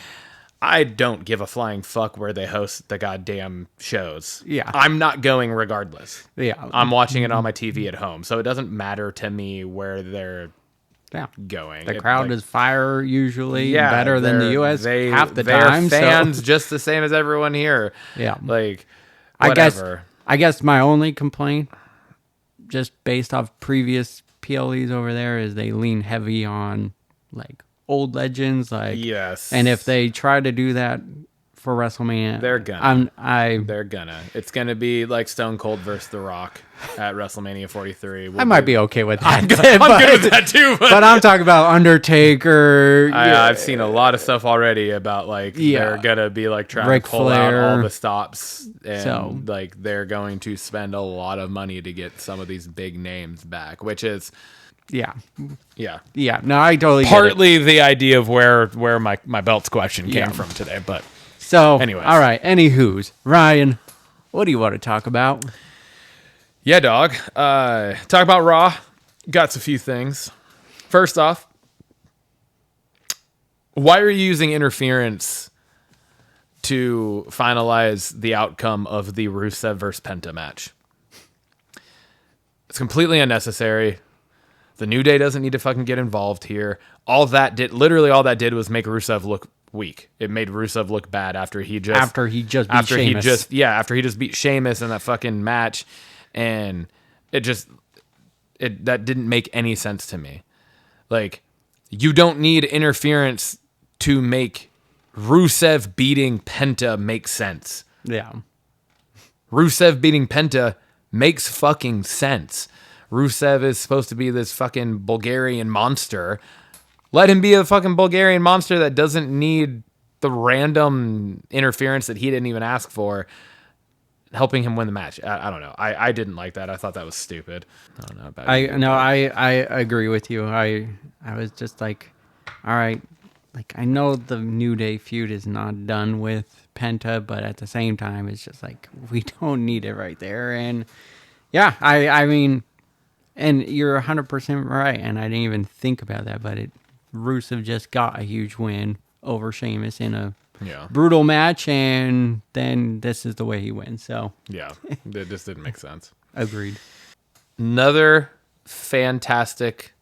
Speaker 3: I don't give a flying fuck where they host the goddamn shows.
Speaker 2: Yeah.
Speaker 3: I'm not going regardless.
Speaker 2: Yeah.
Speaker 3: I'm watching it on my TV at home. So it doesn't matter to me where they're going.
Speaker 2: The crowd is fire usually better than the US half the time.
Speaker 3: They're fans just the same as everyone here.
Speaker 2: Yeah.
Speaker 3: Like, whatever.
Speaker 2: I guess my only complaint, just based off previous PLEs over there, is they lean heavy on like old legends. Like,
Speaker 3: yes.
Speaker 2: And if they try to do that for WrestleMania,
Speaker 3: they're gonna.
Speaker 2: They're
Speaker 3: gonna. It's gonna be like Stone Cold versus The Rock at WrestleMania 43.
Speaker 2: I might be okay with that.
Speaker 3: I'm good with that too.
Speaker 2: But I'm talking about Undertaker.
Speaker 3: I've seen a lot of stuff already about like they're gonna be like trying
Speaker 2: Ric
Speaker 3: to pull
Speaker 2: Flair.
Speaker 3: out all the stops, and like they're going to spend a lot of money to get some of these big names back, which is. Yeah.
Speaker 2: No, I totally
Speaker 3: partly get it. The idea of where my belts question came from today, but
Speaker 2: so
Speaker 3: anyways.
Speaker 2: All right. Anywho's, Ryan, what do you want to talk about?
Speaker 3: Yeah, dog. Talk about Raw. Got a few things. First off, why are you using interference to finalize the outcome of the Rusev versus Penta match? It's completely unnecessary. The New Day doesn't need to fucking get involved here. All that did was make Rusev look weak. It made Rusev look bad after he just beat Sheamus in that fucking match, and that didn't make any sense to me. Like, you don't need interference to make Rusev beating Penta make sense.
Speaker 2: Yeah.
Speaker 3: Rusev beating Penta makes fucking sense. Rusev is supposed to be this fucking Bulgarian monster. Let him be a fucking Bulgarian monster that doesn't need the random interference that he didn't even ask for, helping him win the match. I don't know. I didn't like that. I thought that was stupid. I don't know about
Speaker 2: I agree with you. I was just like, all right, like I know the New Day feud is not done with Penta, but at the same time, it's just like we don't need it right there. And yeah, I mean. And you're 100% right, and I didn't even think about that, but Rusev just got a huge win over Sheamus in a brutal match, and then this is the way he wins. So
Speaker 3: Yeah, it just didn't make sense.
Speaker 2: agreed.
Speaker 3: Another fantastic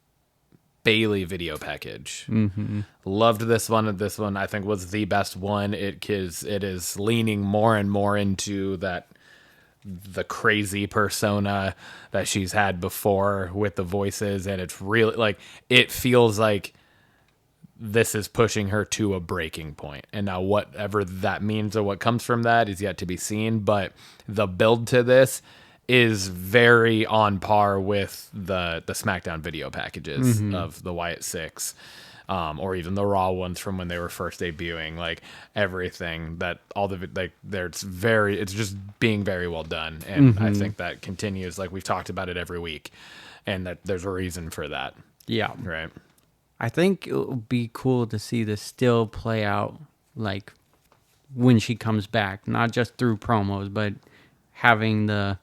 Speaker 3: Bailey video package. Loved this one. This one I think was the best one. It is leaning more and more into the crazy persona that she's had before with the voices, and it's really like it feels like this is pushing her to a breaking point. And now whatever that means or what comes from that is yet to be seen, but the build to this is very on par with the SmackDown video packages of the Wyatt Six, or even the Raw ones from when they were first debuting. Like everything that all the like, it's just being very well done, and I think that continues. Like we've talked about it every week, and that there's a reason for that.
Speaker 2: Yeah,
Speaker 3: Right.
Speaker 2: I think it would be cool to see this still play out, like when she comes back, not just through promos, but having the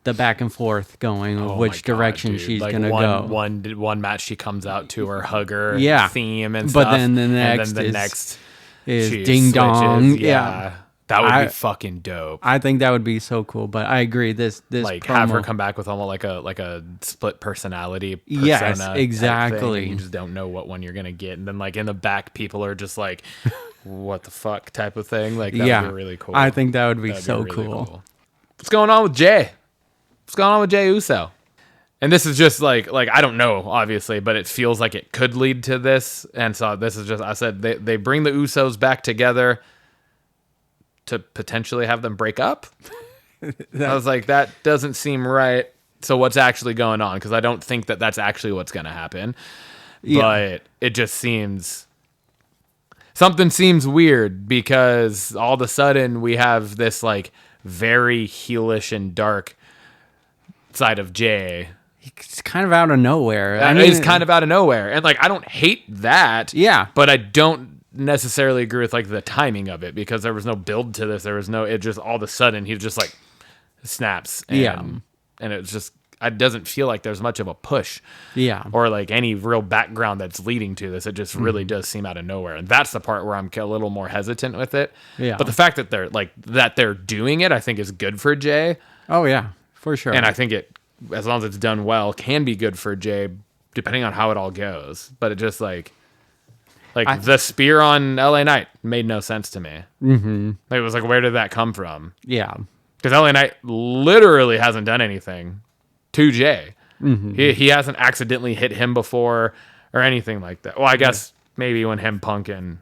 Speaker 2: back and forth going of which direction she's
Speaker 3: like
Speaker 2: gonna go.
Speaker 3: One match she comes out to her hugger theme and
Speaker 2: but
Speaker 3: stuff,
Speaker 2: then the
Speaker 3: next
Speaker 2: is
Speaker 3: she
Speaker 2: ding dong.
Speaker 3: switches.
Speaker 2: Yeah.
Speaker 3: That would be fucking dope.
Speaker 2: I think that would be so cool. But I agree. This
Speaker 3: like
Speaker 2: promo,
Speaker 3: have her come back with almost like a split personality persona.
Speaker 2: Yes,
Speaker 3: type
Speaker 2: exactly.
Speaker 3: thing, and you just don't know what one you're gonna get, and then like in the back, people are just like, "What the fuck?" type of thing. Like that would be really cool.
Speaker 2: I think that would be
Speaker 3: That'd
Speaker 2: so
Speaker 3: be really
Speaker 2: cool.
Speaker 3: What's going on with Jay? What's going on with Jey Uso? And this is just like I don't know, obviously, but it feels like it could lead to this. And so this is just, I said they bring the Usos back together to potentially have them break up. I was like, that doesn't seem right. So what's actually going on? Because I don't think that that's actually what's going to happen. Yeah. But it just seems, something seems weird, because all of a sudden we have this like very heelish and dark side of Jay.
Speaker 2: It's kind of out of nowhere.
Speaker 3: It's kind of out of nowhere. And like, I don't hate that.
Speaker 2: Yeah.
Speaker 3: But I don't necessarily agree with like the timing of it, because there was no build to this. There was no, it just all of a sudden he just like snaps. And, and it's just, it doesn't feel like there's much of a push.
Speaker 2: Yeah.
Speaker 3: Or like any real background that's leading to this. It just really does seem out of nowhere. And that's the part where I'm a little more hesitant with it.
Speaker 2: Yeah.
Speaker 3: But the fact that they're doing it, I think is good for Jay.
Speaker 2: Oh yeah, for sure.
Speaker 3: And I think it, as long as it's done well, can be good for Jay, depending on how it all goes. But it just the spear on LA Knight made no sense to me. Mm-hmm. It was like, where did that come from?
Speaker 2: Yeah.
Speaker 3: Because LA Knight literally hasn't done anything to Jay. Mm-hmm. He hasn't accidentally hit him before or anything like that. Well, I guess maybe when him Punk and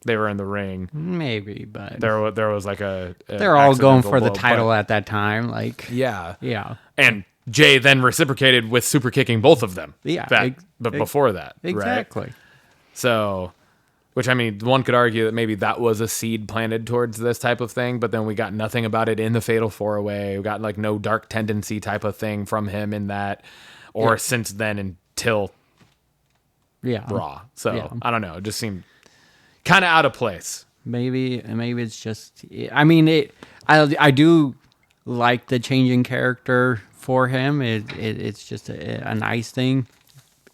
Speaker 3: they were in the ring,
Speaker 2: maybe, but
Speaker 3: there was like
Speaker 2: they're all going for the title at that time. Like,
Speaker 3: yeah.
Speaker 2: And
Speaker 3: Jay then reciprocated with super kicking both of them.
Speaker 2: Yeah.
Speaker 3: But before that.
Speaker 2: Exactly.
Speaker 3: Right? So, which I mean, one could argue that maybe that was a seed planted towards this type of thing, but then we got nothing about it in the Fatal 4-Way. We got like no dark tendency type of thing from him in that, or since then until Raw. So, I don't know. It just seemed kind of out of place.
Speaker 2: Maybe it's just, I mean, I do like the changing character for him. It's just a nice thing.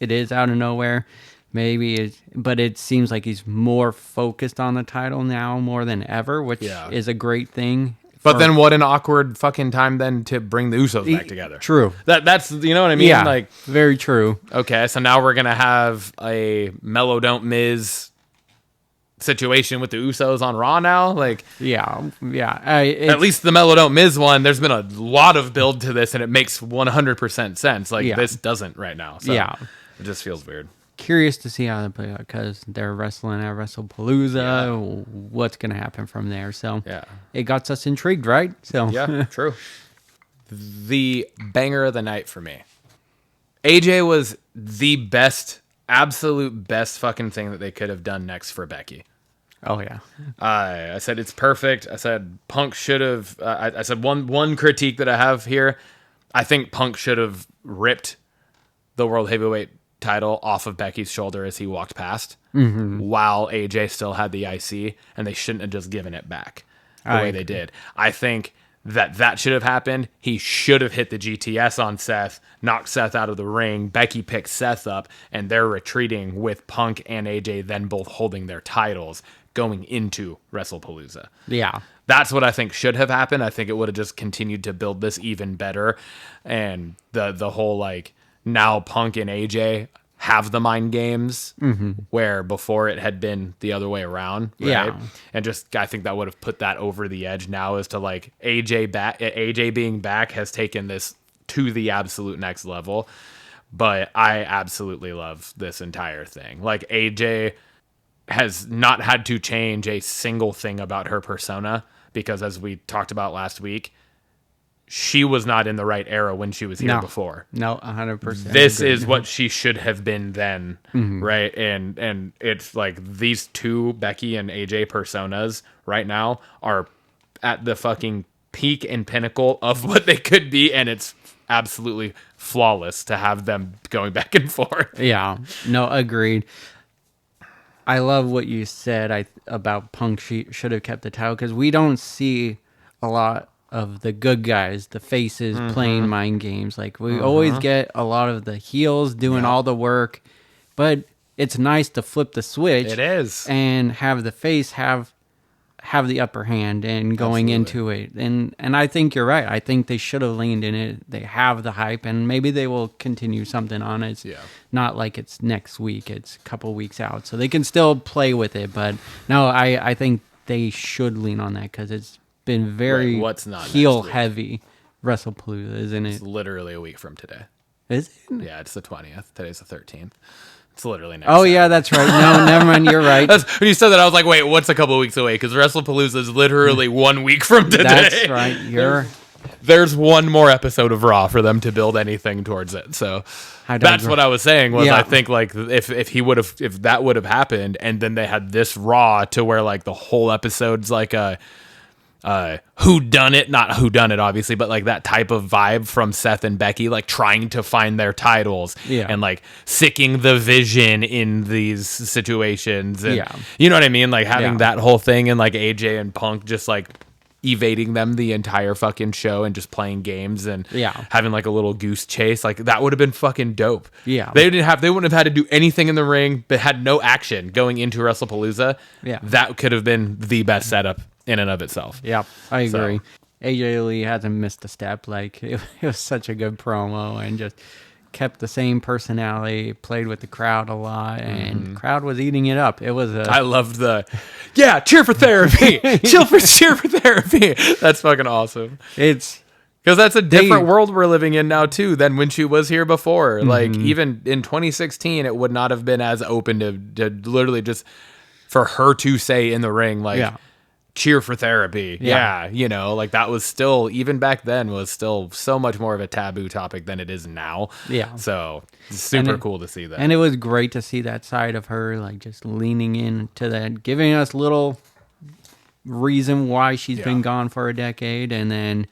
Speaker 2: It is out of nowhere. But it seems like he's more focused on the title now more than ever, which is a great thing.
Speaker 3: But then what an awkward fucking time then to bring the Usos back together.
Speaker 2: True.
Speaker 3: That's, you know what I mean?
Speaker 2: Yeah,
Speaker 3: like,
Speaker 2: very true.
Speaker 3: Okay, so now we're going to have a Mellow Don't Miz situation with the Usos on Raw now. Like,
Speaker 2: at
Speaker 3: least the Mellow Don't Miz one, there's been a lot of build to this, and it makes 100% sense. Like, this doesn't right now. So it just feels weird.
Speaker 2: Curious to see how they play out, because they're wrestling at WrestlePalooza. What's going to happen from there? So it got us intrigued, right? So
Speaker 3: true. The banger of the night for me. AJ was the best, absolute best fucking thing that they could have done next for Becky.
Speaker 2: Oh yeah.
Speaker 3: I said it's perfect. I said Punk should have. I said one critique that I have here. I think Punk should have ripped the World Heavyweight title off of Becky's shoulder as he walked past, while AJ still had the IC, and they shouldn't have just given it back the way they did. I think that should have happened. He should have hit the GTS on Seth, knocked Seth out of the ring. Becky picks Seth up, and they're retreating with Punk and AJ then both holding their titles going into WrestlePalooza.
Speaker 2: Yeah.
Speaker 3: That's what I think should have happened. I think it would have just continued to build this even better. And the whole, like, now Punk and AJ have the mind games, where before it had been the other way around, right?
Speaker 2: Yeah.
Speaker 3: And just, I think that would have put that over the edge now, as to, like, AJ being back has taken this to the absolute next level. But I absolutely love this entire thing. Like, AJ has not had to change a single thing about her persona, because as we talked about last week, she was not in the right era when she was here before.
Speaker 2: No, 100%.
Speaker 3: This is what she should have been then, right? And it's like these two, Becky and AJ personas right now, are at the fucking peak and pinnacle of what they could be, and it's absolutely flawless to have them going back and forth.
Speaker 2: Yeah. No, agreed. I love what you said about Punk. She should have kept the title, because we don't see a lot of the good guys, the faces, playing mind games. Like, we always get a lot of the heels doing all the work, but it's nice to flip the switch.
Speaker 3: It is.
Speaker 2: And have the face have the upper hand and going into it. And I think you're right. I think they should have leaned in it. They have the hype, and maybe they will continue something on it. It's not like it's next week. It's a couple weeks out. So they can still play with it. But no, I think they should lean on that, because it's been very heel heavy WrestlePalooza, isn't it?
Speaker 3: It's literally a week from today.
Speaker 2: Is it?
Speaker 3: Yeah, it's the 20th. Today's the 13th. It's literally next.
Speaker 2: Oh,
Speaker 3: Saturday.
Speaker 2: yeah, that's right. No, never mind. You're right.
Speaker 3: When you said that, I was like, wait, what's a couple of weeks away? Because WrestlePalooza is literally 1 week from today.
Speaker 2: That's right.
Speaker 3: There's one more episode of Raw for them to build anything towards it. So that's what I was saying. Was I think, like, if that would have happened, and then they had this Raw to where, like, the whole episode's like a who done it, not who done it obviously, but like that type of vibe from Seth and Becky, like trying to find their titles and like seeking the vision in these situations, and you know what I mean, like having that whole thing, and like AJ and Punk just like evading them the entire fucking show and just playing games and having like a little goose chase. Like, that would have been fucking dope. They wouldn't have had to do anything in the ring, but had no action going into WrestlePalooza. That could have been the best setup in and of itself.
Speaker 2: I agree. AJ Lee hasn't missed a step. Like, it was such a good promo, and just kept the same personality, played with the crowd a lot, and the crowd was eating it up. It was
Speaker 3: I loved cheer for therapy. cheer for therapy. That's fucking awesome.
Speaker 2: It's
Speaker 3: because that's a different world we're living in now too than when she was here before. Like, even in 2016, it would not have been as open to literally just for her to say in the ring, like, cheer for therapy. You know, like, that was still, even back then, was still so much more of a taboo topic than it is now. So it's super cool to see that.
Speaker 2: And it was great to see that side of her, like, just leaning into that, giving us little reason why she's been gone for a decade, and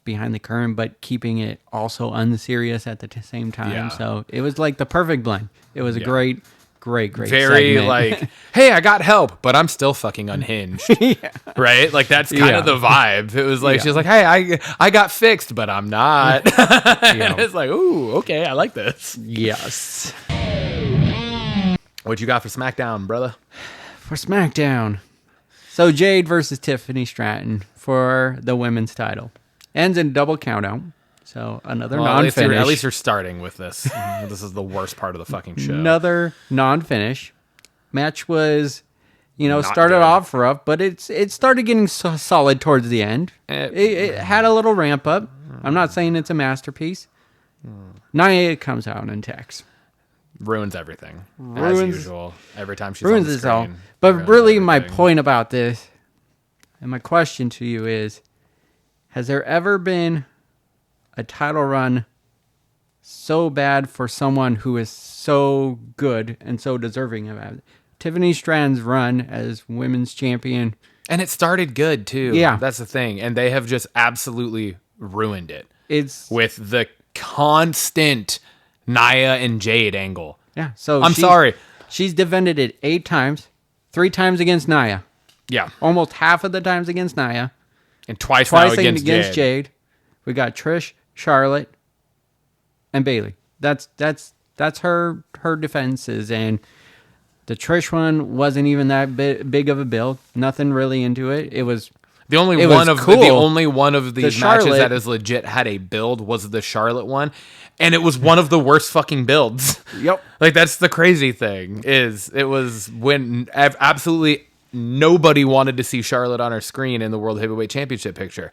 Speaker 2: behind the curtain, but keeping it also unserious at the same time. So it was like the perfect blend. It was a great
Speaker 3: very
Speaker 2: segment.
Speaker 3: Like, hey, I got help, but I'm still fucking unhinged. Right? Like, that's kind of the vibe. It was like, she's like, hey, I got fixed, but I'm not. And it's like, ooh, okay, I like this.
Speaker 2: Yes.
Speaker 3: What you got for SmackDown, brother?
Speaker 2: For SmackDown. So Jade versus Tiffany Stratton for the women's title. Ends in double countout. So another non-finish.
Speaker 3: At least you're starting with this. This is the worst part of the fucking show.
Speaker 2: Another non-finish. Match was,
Speaker 3: Not
Speaker 2: started
Speaker 3: good.
Speaker 2: off rough, but it started getting solid towards the end. It had a little ramp up. I'm not saying it's a masterpiece. Nia comes out and attacks.
Speaker 3: Ruins everything. As usual. Every time she's
Speaker 2: ruins
Speaker 3: on the
Speaker 2: it all.
Speaker 3: screen.
Speaker 2: But really,
Speaker 3: everything.
Speaker 2: my point about this, and my question to you is, has there ever been a title run so bad for someone who is so good and so deserving of it? Tiffany Stratton's run as women's champion.
Speaker 3: And it started good, too.
Speaker 2: Yeah.
Speaker 3: That's the thing. And they have just absolutely ruined it.
Speaker 2: It's
Speaker 3: with the constant Nia and Jade angle.
Speaker 2: Yeah. So
Speaker 3: I'm sorry.
Speaker 2: She's defended it 8 times, 3 times against Nia.
Speaker 3: Yeah.
Speaker 2: Almost half of the times against Nia.
Speaker 3: And twice now against
Speaker 2: Jade. We got Trish, Charlotte, and Bayley. That's her defenses, and the Trish one wasn't even that big of a build. Nothing really into it. It was
Speaker 3: the only one of these matches that is legit had a build was the Charlotte one, and it was one of the worst fucking builds.
Speaker 2: Yep.
Speaker 3: Like, that's the crazy thing, is it was when absolutely nobody wanted to see Charlotte on her screen in the World Heavyweight Championship picture.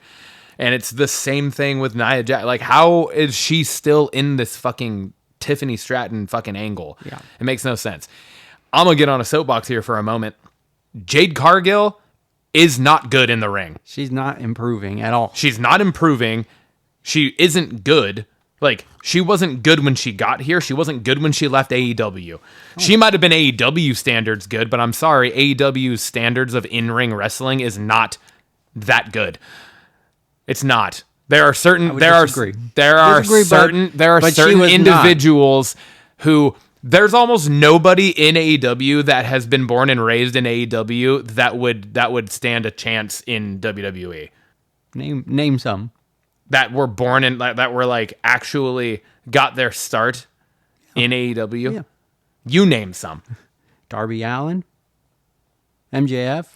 Speaker 3: And it's the same thing with Nia Jax. Like, how is she still in this fucking Tiffany Stratton fucking angle?
Speaker 2: Yeah.
Speaker 3: It makes no sense. I'm going to get on a soapbox here for a moment. Jade Cargill is not good in the ring.
Speaker 2: She's not improving at all.
Speaker 3: She's not improving. She isn't good. Like, she wasn't good when she got here. She wasn't good when she left AEW. She might have been AEW standards good, but I'm sorry, AEW's standards of in-ring wrestling is not that good. It's not. There are certain individuals who there's almost nobody in AEW that has been born and raised in AEW that would stand a chance in WWE.
Speaker 2: Name some.
Speaker 3: That were born in, that were like actually got their start in AEW.
Speaker 2: Yeah.
Speaker 3: You name some.
Speaker 2: Darby Allin, MJF.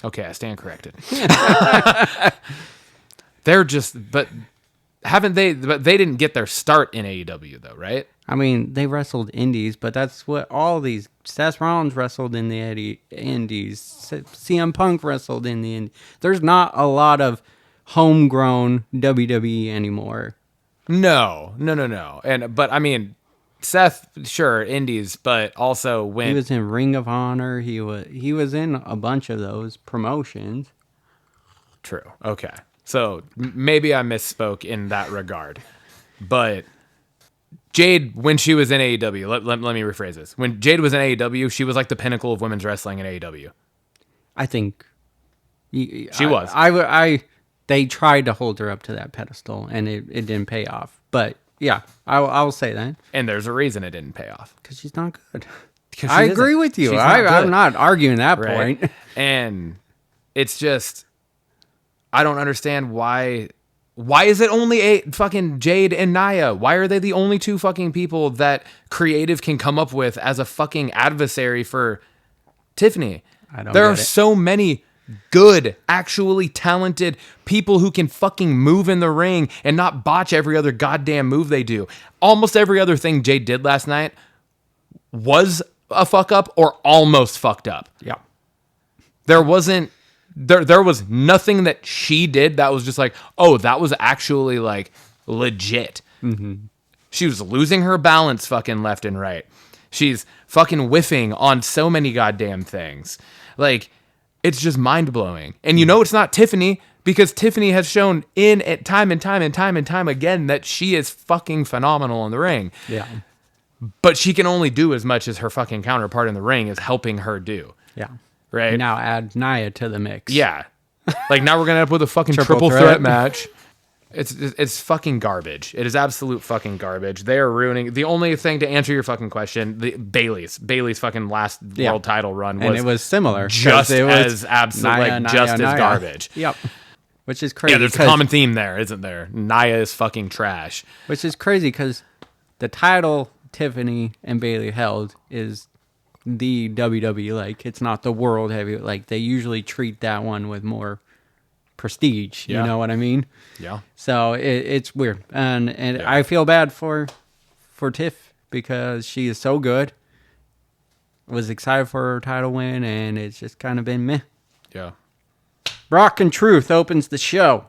Speaker 3: Okay, I stand corrected. They're just, but they didn't get their start in AEW though, right?
Speaker 2: I mean, they wrestled indies, but that's what all these. Seth Rollins wrestled in the indies. CM Punk wrestled in the indies. There's not a lot of homegrown WWE anymore.
Speaker 3: No. But I mean, Seth, sure, indies, but also when
Speaker 2: he was in Ring of Honor, he was in a bunch of those promotions.
Speaker 3: True. Okay. So maybe I misspoke in that regard. But Jade, when she was in AEW, let me rephrase this. When Jade was in AEW, she was like the pinnacle of women's wrestling in AEW.
Speaker 2: I think
Speaker 3: she was.
Speaker 2: They tried to hold her up to that pedestal, and it didn't pay off. But yeah, I'll say that.
Speaker 3: And there's a reason it didn't pay off.
Speaker 2: Because she's not good. I agree with you. I'm not arguing that point.
Speaker 3: And it's just, I don't understand why is it only fucking Jade and Nia? Why are they the only two fucking people that creative can come up with as a fucking adversary for Tiffany? There are so many good, actually talented people who can fucking move in the ring and not botch every other goddamn move they do. Almost every other thing Jade did last night was a fuck up or almost fucked up.
Speaker 2: Yeah.
Speaker 3: There was nothing that she did that was just like, oh, that was actually like legit. Mm-hmm. She was losing her balance fucking left and right. She's fucking whiffing on so many goddamn things. Like, it's just mind-blowing. And you know it's not Tiffany, because Tiffany has shown time and time again that she is fucking phenomenal in the ring.
Speaker 2: Yeah.
Speaker 3: But she can only do as much as her fucking counterpart in the ring is helping her do.
Speaker 2: Yeah.
Speaker 3: Right?
Speaker 2: Now add Nia to the mix.
Speaker 3: Yeah. Like, now we're going to end up with a fucking triple threat match. It's fucking garbage. It is absolute fucking garbage. They are ruining. The only thing to answer your fucking question, Bayley's fucking last world title run was,
Speaker 2: and it was similar,
Speaker 3: just as garbage.
Speaker 2: Yep. Which is crazy.
Speaker 3: Yeah, there's a common theme there, isn't there? Nia is fucking trash.
Speaker 2: Which is crazy because the title Tiffany and Bayley held is the WWE. Like, it's not the world heavy. Like, they usually treat that one with more prestige. You know what I mean?
Speaker 3: Yeah.
Speaker 2: So it's weird, and I feel bad for Tiff because she is so good. Was excited for her title win, and it's just kind of been meh.
Speaker 3: Yeah.
Speaker 2: Brock and Truth opens the show.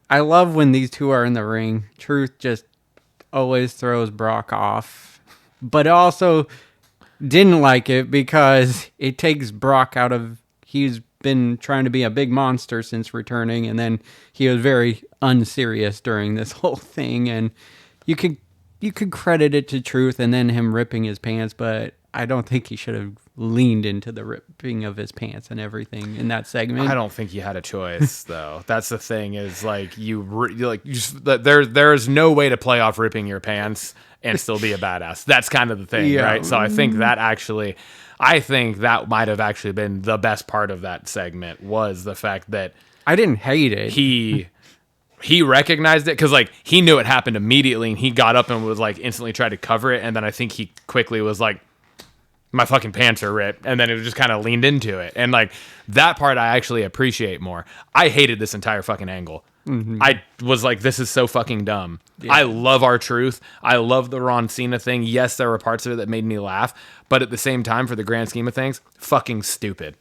Speaker 2: I love when these two are in the ring. Truth just always throws Brock off, but also didn't like it because it takes Brock out of. He's been trying to be a big monster since returning, and then he was very unserious during this whole thing, and you could credit it to Truth and then him ripping his pants, but I don't think he should have leaned into the ripping of his pants and everything in that segment.
Speaker 3: I don't think you had a choice though. That's the thing, is like there is no way to play off ripping your pants and still be a badass. That's kind of the thing, right? So I think that might have actually been the best part of that segment, was the fact that
Speaker 2: I didn't hate it.
Speaker 3: He recognized it because like he knew it happened immediately, and he got up and was like instantly tried to cover it, and then I think he quickly was like, my fucking pants are ripped, and then it just kind of leaned into it, and like that part I actually appreciate more. I hated this entire fucking angle. I was like, this is so fucking dumb. Yeah. I love R-Truth. I love the Ron Cena thing. Yes, there were parts of it that made me laugh, but at the same time, for the grand scheme of things, fucking stupid.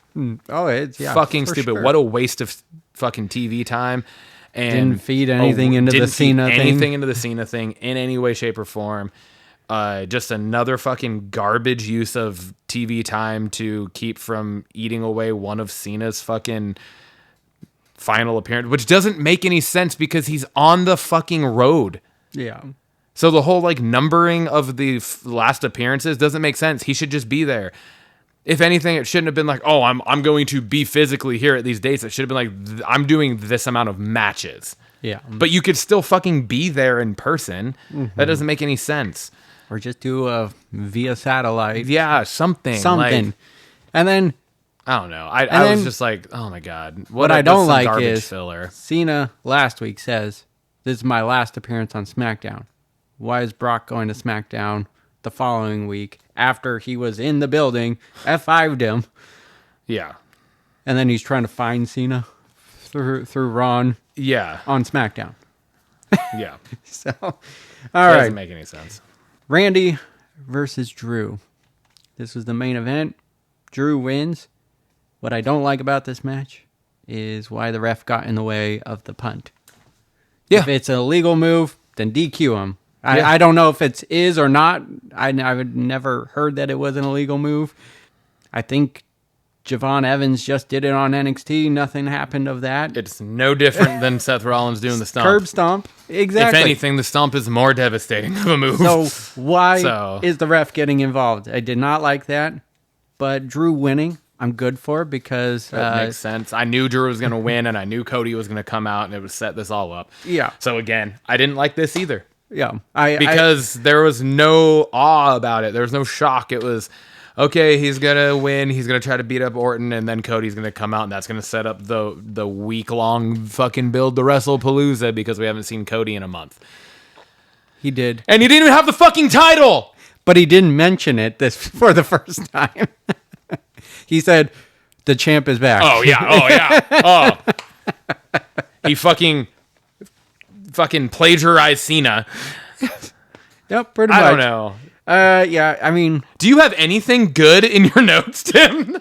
Speaker 2: Oh, it's
Speaker 3: fucking stupid.
Speaker 2: Sure.
Speaker 3: What a waste of fucking TV time. And
Speaker 2: didn't feed anything into the Cena thing.
Speaker 3: Anything into the Cena thing in any way, shape, or form. Just another fucking garbage use of TV time to keep from eating away one of Cena's fucking final appearance, which doesn't make any sense because he's on the fucking road.
Speaker 2: Yeah.
Speaker 3: So the whole like numbering of the last appearances doesn't make sense. He should just be there. If anything, it shouldn't have been like, oh, I'm going to be physically here at these dates. It should have been like, I'm doing this amount of matches.
Speaker 2: Yeah.
Speaker 3: But you could still fucking be there in person. That doesn't make any sense.
Speaker 2: Or just do a via satellite.
Speaker 3: Yeah, something.
Speaker 2: Like, and then
Speaker 3: I don't know. I was just like, oh my God.
Speaker 2: What I don't like is
Speaker 3: filler.
Speaker 2: Cena last week says, this is my last appearance on SmackDown. Why is Brock going to SmackDown the following week after he was in the building, F5'd him?
Speaker 3: Yeah.
Speaker 2: And then he's trying to find Cena through Ron.
Speaker 3: Yeah.
Speaker 2: On SmackDown.
Speaker 3: Yeah.
Speaker 2: So, all right.
Speaker 3: Doesn't make any sense.
Speaker 2: Randy versus Drew. This was the main event. Drew wins. What I don't like about this match is why the ref got in the way of the punt. Yeah. If it's an illegal move, then DQ him. I don't know if it is or not. I would never heard that it was an illegal move. I think Javon Evans just did it on NXT. Nothing happened of that.
Speaker 3: It's no different than Seth Rollins doing the stomp.
Speaker 2: Curb stomp. Exactly.
Speaker 3: If anything, the stomp is more devastating of a move.
Speaker 2: So why is the ref getting involved? I did not like that. But Drew winning, I'm good for because
Speaker 3: that makes sense. I knew Drew was going to win, and I knew Cody was going to come out, and it would set this all up.
Speaker 2: Yeah.
Speaker 3: So again, I didn't like this either.
Speaker 2: Yeah.
Speaker 3: Because there was no awe about it. There was no shock. It was, okay, he's going to win. He's going to try to beat up Orton, and then Cody's going to come out, and that's going to set up the week-long fucking build to WrestlePalooza because we haven't seen Cody in a month.
Speaker 2: He did.
Speaker 3: And he didn't even have the fucking title!
Speaker 2: But he didn't mention it this for the first time. He said, the champ is back.
Speaker 3: Oh, yeah. Oh. He fucking plagiarized Cena.
Speaker 2: Yep, pretty much.
Speaker 3: I don't know.
Speaker 2: Yeah, I mean...
Speaker 3: Do you have anything good in your notes, Tim?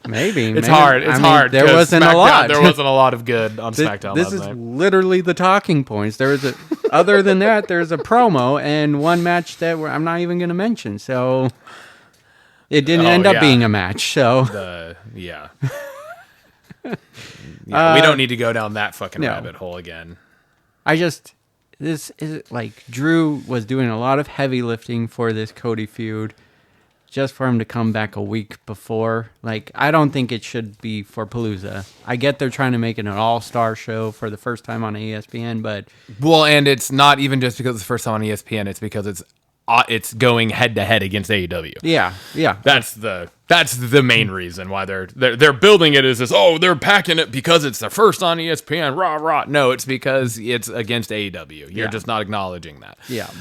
Speaker 2: Maybe.
Speaker 3: It's hard. It's hard.
Speaker 2: There wasn't a lot.
Speaker 3: There wasn't a lot of good on SmackDown
Speaker 2: This
Speaker 3: last
Speaker 2: is
Speaker 3: night.
Speaker 2: literally the talking points. There was other than that, there's a promo and one match that I'm not even going to mention. So it didn't end up being a match. So
Speaker 3: yeah. We don't need to go down that fucking rabbit hole again.
Speaker 2: This is like Drew was doing a lot of heavy lifting for this Cody feud. Just for him to come back a week before. Like, I don't think it should be for Palooza. I get they're trying to make it an all-star show for the first time on ESPN, but...
Speaker 3: Well, and it's not even just because it's the first time on ESPN. It's because it's going head-to-head against AEW.
Speaker 2: Yeah.
Speaker 3: That's the main reason why they're building it as this, they're packing it because it's the first on ESPN, rah. No, it's because it's against AEW. You're just not acknowledging that.
Speaker 2: Yeah.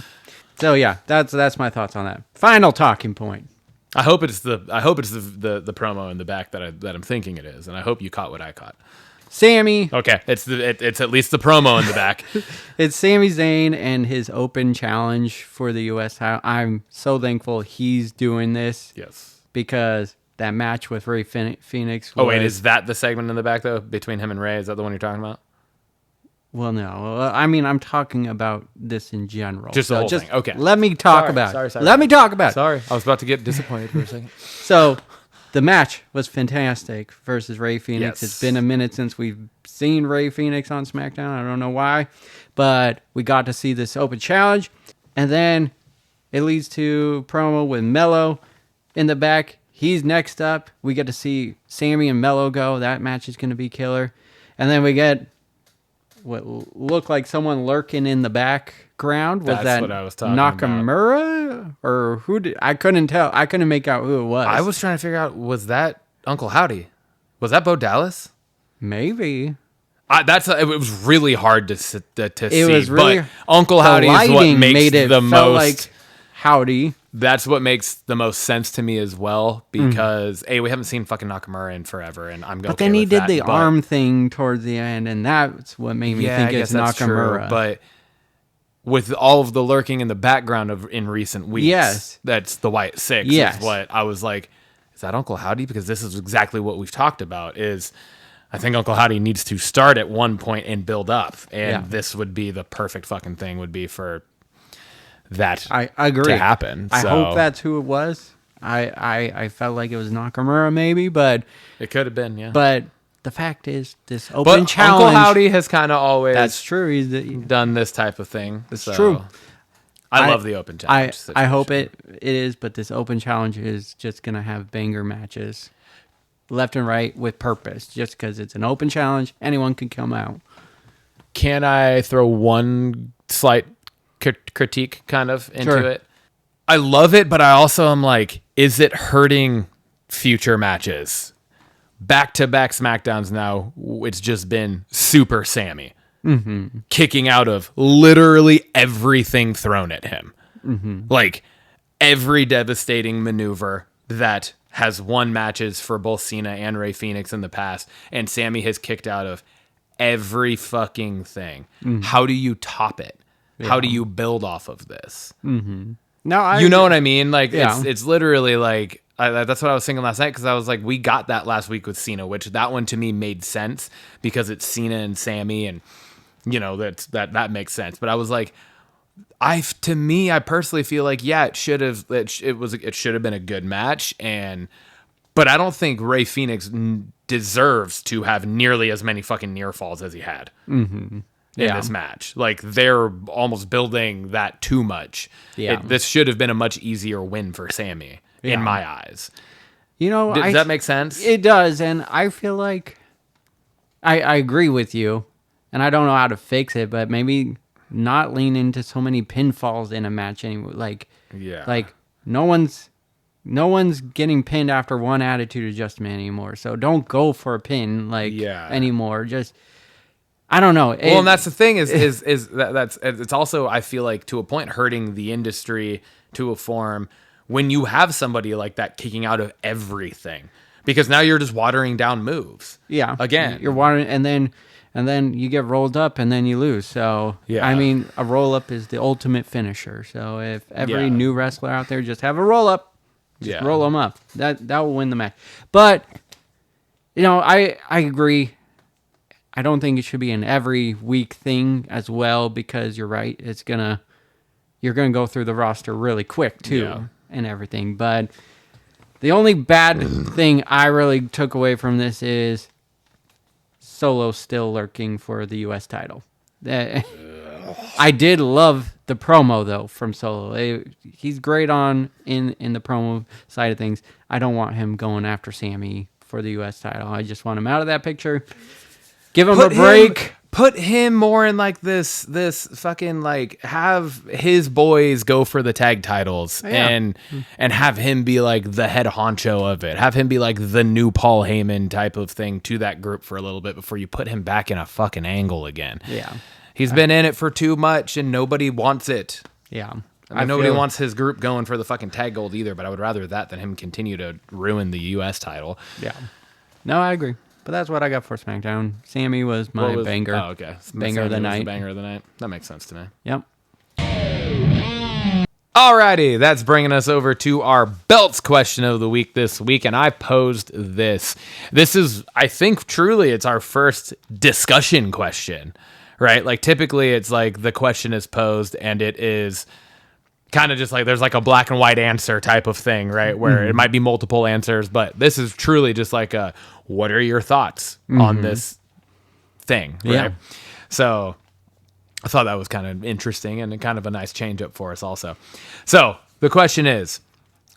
Speaker 2: So, that's my thoughts on that. Final talking point.
Speaker 3: I hope it's the promo in the back that I'm thinking it is, and I hope you caught what I caught.
Speaker 2: Sami.
Speaker 3: Okay, it's at least the promo in the back.
Speaker 2: It's Sami Zayn and his open challenge for the U.S. title. I'm so thankful he's doing this.
Speaker 3: Yes,
Speaker 2: because that match with Rey Fenix.
Speaker 3: Is that the segment in the back though between him and Rey? Is that the one you're talking about?
Speaker 2: Well, no. I mean, I'm talking about this in general.
Speaker 3: Just the whole thing. Okay.
Speaker 2: Let me talk about it.
Speaker 3: Sorry.
Speaker 2: Let me talk about it.
Speaker 3: Sorry. I was about to get disappointed for a second.
Speaker 2: So, the match was fantastic versus Rey Fenix.
Speaker 3: Yes.
Speaker 2: It's been a minute since we've seen Rey Fenix on SmackDown. I don't know why. But we got to see this open challenge. And then it leads to a promo with Mello in the back. He's next up. We get to see Sami and Mello go. That match is going to be killer. And then we get... what looked like someone lurking in the background. Was
Speaker 3: That's what I was talking
Speaker 2: Nakamura?
Speaker 3: about.
Speaker 2: Or who did... I couldn't tell. I couldn't make out who it was.
Speaker 3: I was trying to figure out, was that Uncle Howdy? Was that Bo Dallas?
Speaker 2: Maybe.
Speaker 3: It was really hard to see.
Speaker 2: Was really,
Speaker 3: but Uncle Howdy is what makes the most.
Speaker 2: Like Howdy.
Speaker 3: That's what makes the most sense to me as well, because we haven't seen fucking Nakamura in forever, and I'm.
Speaker 2: But then he did the arm thing towards the end, and that's what made me think it's Nakamura.
Speaker 3: True, but with all of the lurking in the background in recent weeks, that's the White Six. Is what I was like. Is that Uncle Howdy? Because this is exactly what we've talked about. I think Uncle Howdy needs to start at one point and build up, and this would be the perfect fucking thing. Would be for that
Speaker 2: I agree.
Speaker 3: to happen.
Speaker 2: I hope that's who it was. I felt like it was Nakamura maybe, but
Speaker 3: it could have been, yeah.
Speaker 2: But the fact is, this open challenge.
Speaker 3: Uncle Howdy has kind of always
Speaker 2: that's true. He's
Speaker 3: done this type of thing.
Speaker 2: It's true.
Speaker 3: I love the open challenge.
Speaker 2: I hope it is, but this open challenge is just gonna have banger matches, left and right with purpose. Just because it's an open challenge, anyone can come out.
Speaker 3: Can I throw one slight critique kind of into it? I love it, but I also am like, is it hurting future matches? Back-to-back Smackdowns now, it's just been Super Sammy kicking out of literally everything thrown at him. Like every devastating maneuver that has won matches for both Cena and Rey Fenix in the past, and Sammy has kicked out of every fucking thing. How do you top it? How do you build off of this?
Speaker 2: No,
Speaker 3: you know what I mean? Like it's literally like that's what I was thinking last night, because I was like, we got that last week with Cena, which that one to me made sense because it's Cena and Sammy, and you know that makes sense. But I was like, I personally feel like it should have been a good match, but I don't think Rey Fenix deserves to have nearly as many fucking near falls as he had. In this match. Like, they're almost building that too much. This should have been a much easier win for Sammy, in my eyes.
Speaker 2: You know,
Speaker 3: does that make sense?
Speaker 2: It does, and I feel like I agree with you, and I don't know how to fix it, but maybe not lean into so many pinfalls in a match anymore. Like no one's getting pinned after one attitude adjustment anymore. So don't go for a pin anymore. Just I don't know.
Speaker 3: Well, and that's the thing is it's also, I feel like, to a point, hurting the industry to a form when you have somebody like that kicking out of everything, because now you're just watering down moves.
Speaker 2: Yeah.
Speaker 3: Again,
Speaker 2: you're watering, and then you get rolled up and then you lose. So I mean, a roll up is the ultimate finisher. So if every new wrestler out there just have a roll up, roll them up. That will win the match. But you know, I agree. I don't think it should be an every week thing as well, because you're right. You're gonna go through the roster really quick too, and everything. But the only bad thing I really took away from this is Solo still lurking for the U.S. title. I did love the promo though from Solo. He's great in the promo side of things. I don't want him going after Sammy for the U.S. title. I just want him out of that picture. Give him a break.
Speaker 3: Put him more in like this fucking, like, have his boys go for the tag titles and have him be like the head honcho of it. Have him be like the new Paul Heyman type of thing to that group for a little bit before you put him back in a fucking angle again.
Speaker 2: Yeah.
Speaker 3: He's been in it for too much and nobody wants it.
Speaker 2: Yeah.
Speaker 3: I mean, nobody wants his group going for the fucking tag gold either, but I would rather that than him continue to ruin the U.S. title.
Speaker 2: Yeah. No, I agree. But that's what I got for SmackDown. Sammy was my banger.
Speaker 3: Oh, okay.
Speaker 2: Banger of the night.
Speaker 3: Banger of the night. That makes sense to me.
Speaker 2: Yep.
Speaker 3: Alrighty, that's bringing us over to our belts question of the week this week, and I posed this. This is, I think, truly, it's our first discussion question, right? Like, typically, it's like the question is posed, and it is kind of just like there's like a black and white answer type of thing, right? Where it might be multiple answers, but this is truly just like a, what are your thoughts on this thing, right?
Speaker 2: Yeah.
Speaker 3: So I thought that was kind of interesting and kind of a nice change up for us also. So the question is,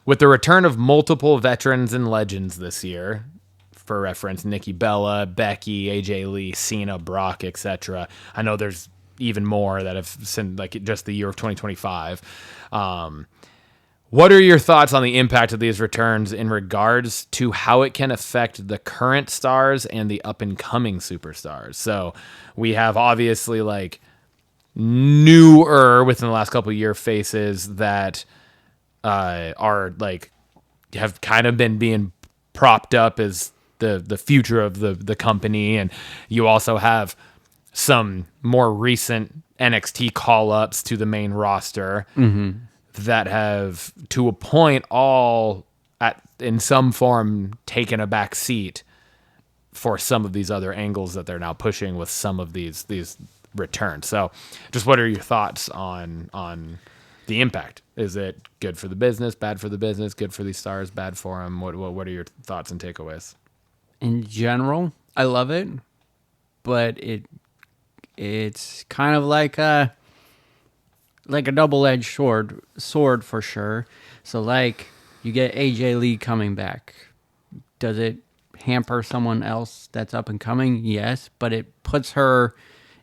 Speaker 3: with the return of multiple veterans and legends this year, for reference, Nikki Bella, Becky, AJ Lee, Cena, Brock, etc. I know there's even more that have seen, like, just the year of 2025. What are your thoughts on the impact of these returns in regards to how it can affect the current stars and the up-and-coming superstars? So we have obviously like newer within the last couple of year faces that are like have kind of been being propped up as the future of the company, and you also have some more recent NXT call-ups to the main roster that have, to a point, all in some form taken a back seat for some of these other angles that they're now pushing with some of these returns. So just what are your thoughts on the impact? Is it good for the business, bad for the business, good for these stars, bad for them? What are your thoughts and takeaways?
Speaker 2: In general, I love it, but it's kind of like a double-edged sword for sure. So like you get AJ Lee coming back. Does it hamper someone else that's up and coming? Yes, but it puts her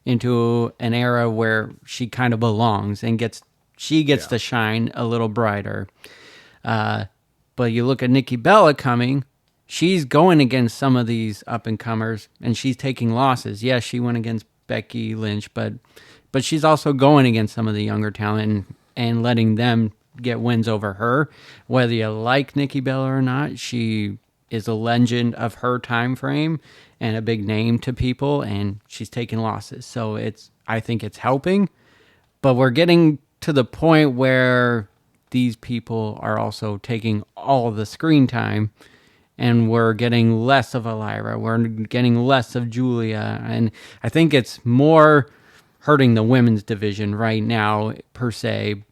Speaker 2: into an era where she kind of belongs and gets to shine a little brighter. But you look at Nikki Bella coming, she's going against some of these up-and-comers, and she's taking losses. Yes, she went against Becky Lynch, but she's also going against some of the younger talent and letting them get wins over her. Whether you like Nikki Bella or not, she is a legend of her time frame and a big name to people, and she's taking losses. So I think it's helping, but we're getting to the point where these people are also taking all the screen time, and we're getting less of Elira. We're getting less of Julia, and I think it's more hurting the women's division right now, per se.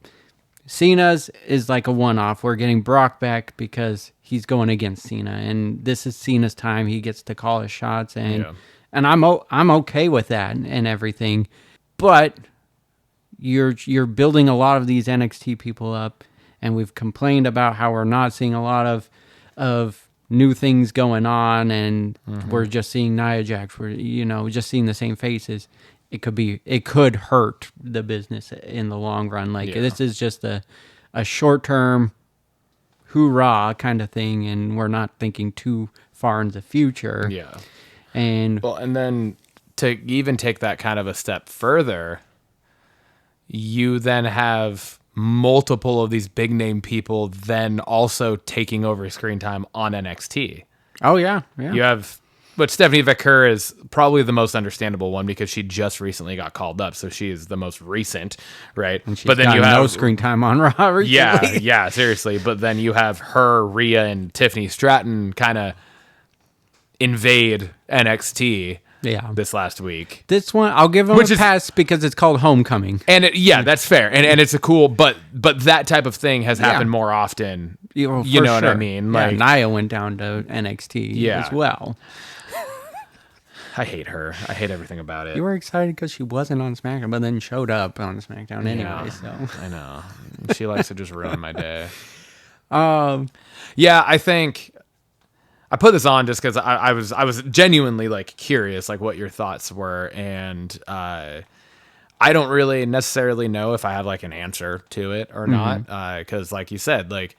Speaker 2: Cena's is like a one-off. We're getting Brock back because he's going against Cena, and this is Cena's time. He gets to call his shots, and I'm okay with that and everything. But you're building a lot of these NXT people up, and we've complained about how we're not seeing a lot of new things going on, and we're just seeing Nia Jax. We're just seeing the same faces. It could hurt the business in the long run. This is just a short-term hoorah kind of thing, and we're not thinking too far in the future.
Speaker 3: Yeah.
Speaker 2: And
Speaker 3: then to even take that kind of a step further, you then have multiple of these big name people then also taking over screen time on NXT.
Speaker 2: Oh yeah.
Speaker 3: You have, but Stephanie Vaquer is probably the most understandable one because she just recently got called up, so she is the most recent, right?
Speaker 2: But then you have no screen time on Raw recently.
Speaker 3: Yeah, seriously. But then you have her, Rhea, and Tiffany Stratton kind of invade NXT.
Speaker 2: Yeah.
Speaker 3: This last week.
Speaker 2: This one, I'll give them a pass because it's called Homecoming.
Speaker 3: And that's fair. And it's a cool, but that type of thing has happened more often. You know what I mean?
Speaker 2: Like Nia went down to NXT as well.
Speaker 3: I hate her. I hate everything about it.
Speaker 2: You were excited because she wasn't on SmackDown, but then showed up on SmackDown anyway. So
Speaker 3: I know. She likes to just ruin my day. I think I put this on just because I was genuinely like curious, like what your thoughts were, and I don't really necessarily know if I have like an answer to it or not, because like you said, like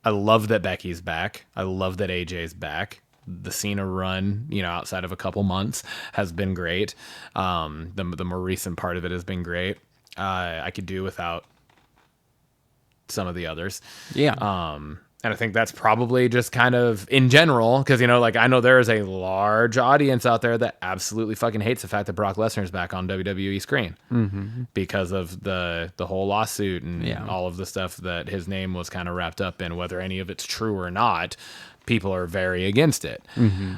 Speaker 3: I love that Becky's back, I love that AJ's back. The Cena run, outside of a couple months, has been great. The more recent part of it has been great. I could do without some of the others.
Speaker 2: Yeah.
Speaker 3: And I think that's probably just kind of in general, because, I know there is a large audience out there that absolutely fucking hates the fact that Brock Lesnar is back on WWE screen because of the whole lawsuit and all of the stuff that his name was kind of wrapped up in. Whether any of it's true or not, people are very against it. And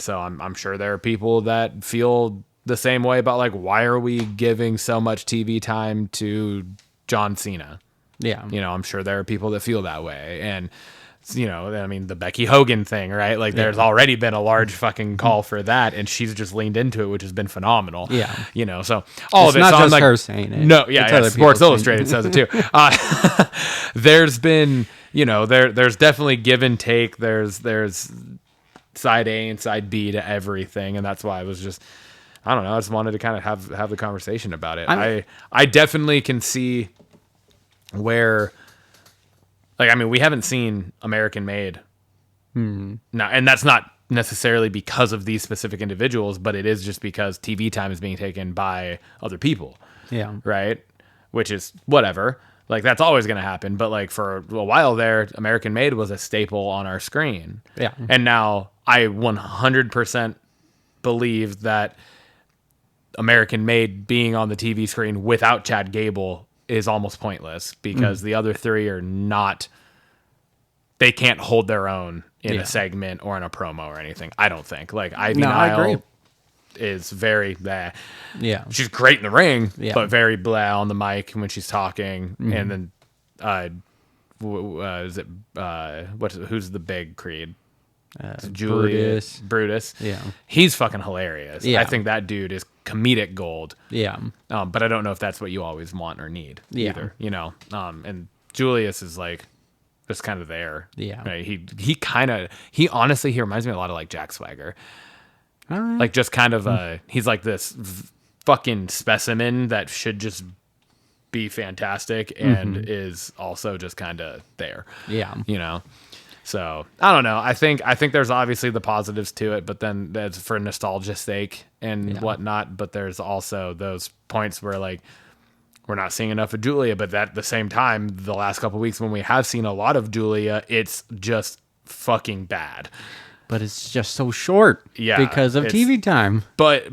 Speaker 3: so I'm sure there are people that feel the same way about, like, why are we giving so much TV time to John Cena?
Speaker 2: Yeah.
Speaker 3: I'm sure there are people that feel that way. And, the Becky Hogan thing, right? Like, there's already been a large fucking call for that, and she's just leaned into it, which has been phenomenal.
Speaker 2: Yeah.
Speaker 3: So all
Speaker 2: it's
Speaker 3: of it.
Speaker 2: Not
Speaker 3: so
Speaker 2: just her saying it.
Speaker 3: No, Sports Illustrated says it too. There's been, there's definitely give and take. There's side A and side B to everything. And that's why I was just, I don't know. I just wanted to kind of have the conversation about it. I definitely can see where, like, I mean, we haven't seen American Made now, and that's not necessarily because of these specific individuals, but it is just because TV time is being taken by other people.
Speaker 2: Yeah.
Speaker 3: Right. Which is whatever. Like, that's always going to happen. But like for a while there, American Made was a staple on our screen.
Speaker 2: Yeah.
Speaker 3: And now I 100% believe that American Made being on the TV screen without Chad Gable is almost pointless, because the other three are not, they can't hold their own in a segment or in a promo or anything. I don't think. Like, Ivy Nile is very bleh.
Speaker 2: Yeah.
Speaker 3: She's great in the ring,
Speaker 2: Yeah.
Speaker 3: but very blah on the mic when she's talking. And then who's the big Creed? Brutus.
Speaker 2: Yeah.
Speaker 3: He's fucking hilarious.
Speaker 2: Yeah.
Speaker 3: I think that dude is comedic gold.
Speaker 2: Yeah.
Speaker 3: But I don't know if that's what you always want or need either, you know? And Julius is like just kind of there.
Speaker 2: Yeah.
Speaker 3: Right? He honestly, he reminds me a lot of like Jack Swagger.
Speaker 2: All right.
Speaker 3: Like, just kind of he's like this fucking specimen that should just be fantastic and is also just kind of there.
Speaker 2: Yeah.
Speaker 3: You know? So I don't know. I think there's obviously the positives to it, but then that's for nostalgia's sake and whatnot. But there's also those points where, like, we're not seeing enough of Julia, but at the same time, the last couple of weeks when we have seen a lot of Julia, it's just fucking bad.
Speaker 2: But it's just so short because of TV time.
Speaker 3: But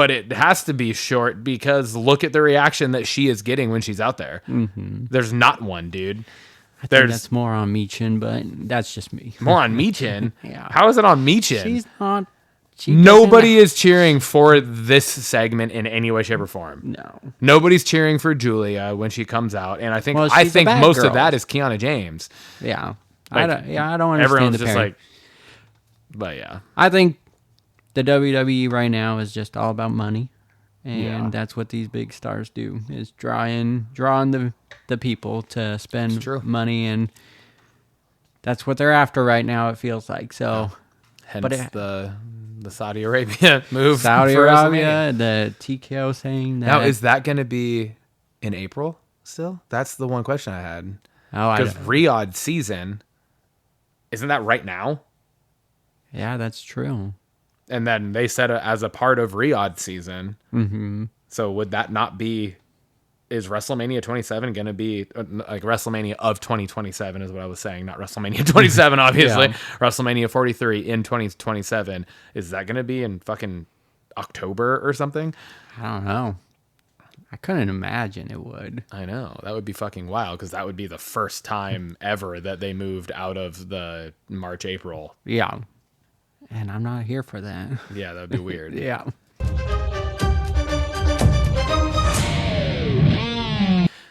Speaker 3: it has to be short because look at the reaction that she is getting when she's out there. There's not one, dude.
Speaker 2: I think that's more on Meechin, but that's just me.
Speaker 3: More on Meechin?
Speaker 2: Yeah.
Speaker 3: How is it on Meechin?
Speaker 2: She's not.
Speaker 3: Nobody is cheering for this segment in any way, shape, or form.
Speaker 2: No.
Speaker 3: Nobody's cheering for Julia when she comes out, and I think
Speaker 2: she's a bad
Speaker 3: most
Speaker 2: girl.
Speaker 3: of that is Kiana James.
Speaker 2: Yeah.
Speaker 3: Like,
Speaker 2: I don't understand
Speaker 3: everyone's
Speaker 2: the
Speaker 3: just
Speaker 2: pairing.
Speaker 3: like, but yeah.
Speaker 2: I think the WWE right now is just all about money, and that's what these big stars do, is drawing the people to spend money, and that's what they're after right now, it feels like. So,
Speaker 3: Hence the Saudi Arabia move.
Speaker 2: Saudi
Speaker 3: for
Speaker 2: Arabia, the TKO saying that.
Speaker 3: Now, is that going to be in April still? That's the one question I had.
Speaker 2: Oh, I
Speaker 3: Because
Speaker 2: don't.
Speaker 3: Riyadh season, isn't that right now?
Speaker 2: Yeah, that's true.
Speaker 3: And then they said it as a part of Riyadh season. Mm-hmm. So would that not be? Is WrestleMania 27 going to be like WrestleMania of 2027? Is what I was saying, not WrestleMania 27. Obviously, WrestleMania 43 in 2027. Is that going to be in fucking October or something?
Speaker 2: I don't know. I couldn't imagine it would.
Speaker 3: I know, that would be fucking wild, because that would be the first time ever that they moved out of the March, April.
Speaker 2: Yeah. And I'm not here for that.
Speaker 3: Yeah, that would be weird.
Speaker 2: Yeah.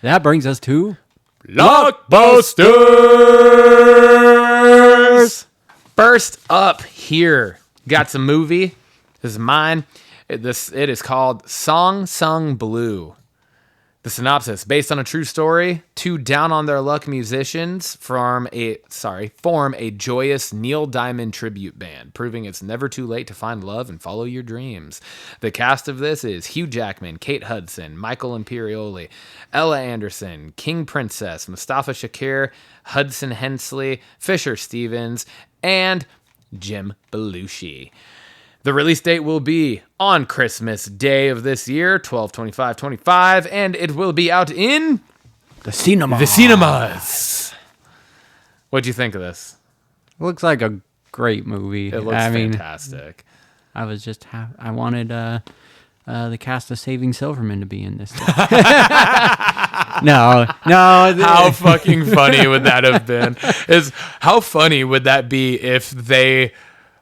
Speaker 2: That brings us to
Speaker 3: Blockbusters. First up here, got some movie. This is mine. It is called Song Sung Blue. The synopsis: based on a true story, two down on their luck musicians form a joyous Neil Diamond tribute band, proving it's never too late to find love and follow your dreams. The cast of this is Hugh Jackman, Kate Hudson, Michael Imperioli, Ella Anderson, King Princess, Mustafa Shakir, Hudson Hensley, Fisher Stevens, and Jim Belushi. The release date will be on Christmas Day of this year, 12/25/25, and it will be out in
Speaker 2: the cinema.
Speaker 3: The cinemas. What'd you think of this?
Speaker 2: Looks like a great movie.
Speaker 3: It looks fantastic.
Speaker 2: I was just I wanted the cast of Saving Silverman to be in this. No.
Speaker 3: How fucking funny would that have been? How funny would that be if they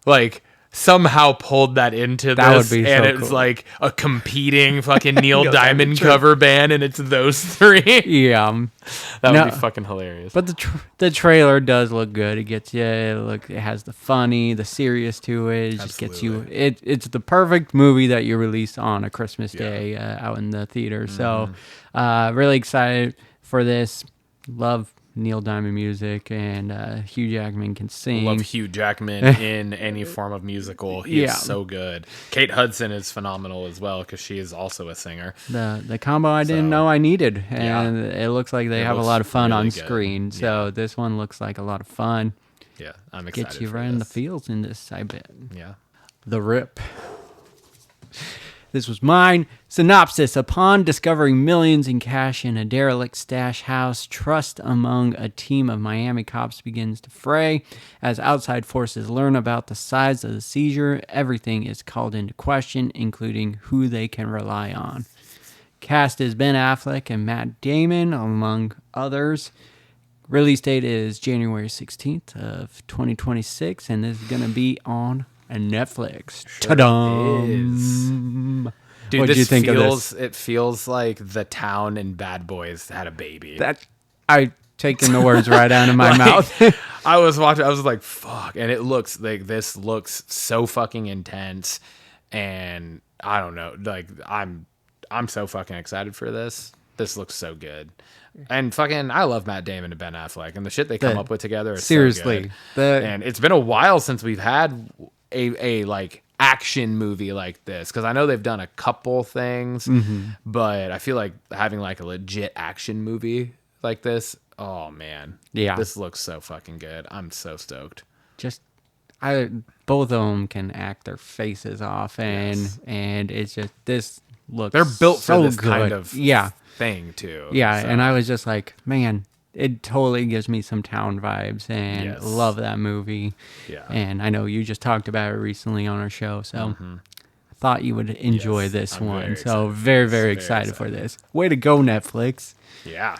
Speaker 3: like somehow pulled that into
Speaker 2: that
Speaker 3: this,
Speaker 2: would be
Speaker 3: and
Speaker 2: so
Speaker 3: it's
Speaker 2: cool.
Speaker 3: like a competing fucking Neil Diamond cover band, and it's those three.
Speaker 2: Yeah,
Speaker 3: that would be fucking hilarious.
Speaker 2: But the trailer does look good. It gets you. It has the funny, the serious to it. It just gets you. It's the perfect movie that you release on a Christmas day out in the theater. So, really excited for this. Love Neil Diamond music, and Hugh Jackman can sing.
Speaker 3: Love Hugh Jackman in any form of musical. He is so good. Kate Hudson is phenomenal as well because she is also a singer.
Speaker 2: The combo I didn't know I needed, and it looks like they have a lot of fun on screen. So this one looks like a lot of fun.
Speaker 3: Yeah, I'm excited.
Speaker 2: Get you right in the feels in this, I bet.
Speaker 3: Yeah.
Speaker 2: The Rip. This was mine. Synopsis. Upon discovering millions in cash in a derelict stash house, trust among a team of Miami cops begins to fray. As outside forces learn about the size of the seizure, everything is called into question, including who they can rely on. Cast is Ben Affleck and Matt Damon, among others. Release date is January 16th of 2026, and this is going to be on Netflix.
Speaker 3: Sure
Speaker 2: Ta-da!
Speaker 3: Dude,
Speaker 2: What'd you think of this?
Speaker 3: It feels like The Town and Bad Boys had a baby.
Speaker 2: I taken the words right out of my mouth.
Speaker 3: I was watching. I was like, "Fuck!" And it looks like this looks so fucking intense, and I don't know. Like I'm so fucking excited for this. This looks so good. And fucking, I love Matt Damon and Ben Affleck, and the shit they come up with together is
Speaker 2: seriously.
Speaker 3: so good. And it's been a while since we've had a like action movie like this, because I know they've done a couple things, but I feel like having like a legit action movie like this, oh man, this looks so fucking good. I'm so stoked.
Speaker 2: Both of them can act their faces off, and it's just, this looks,
Speaker 3: they're built
Speaker 2: so
Speaker 3: for this
Speaker 2: good.
Speaker 3: kind of thing too.
Speaker 2: And I was just like, man, it totally gives me some Town vibes, and love that movie. And I know you just talked about it recently on our show, so I thought you would enjoy this one. So very, very excited for this. Way to go, Netflix.
Speaker 3: Yeah.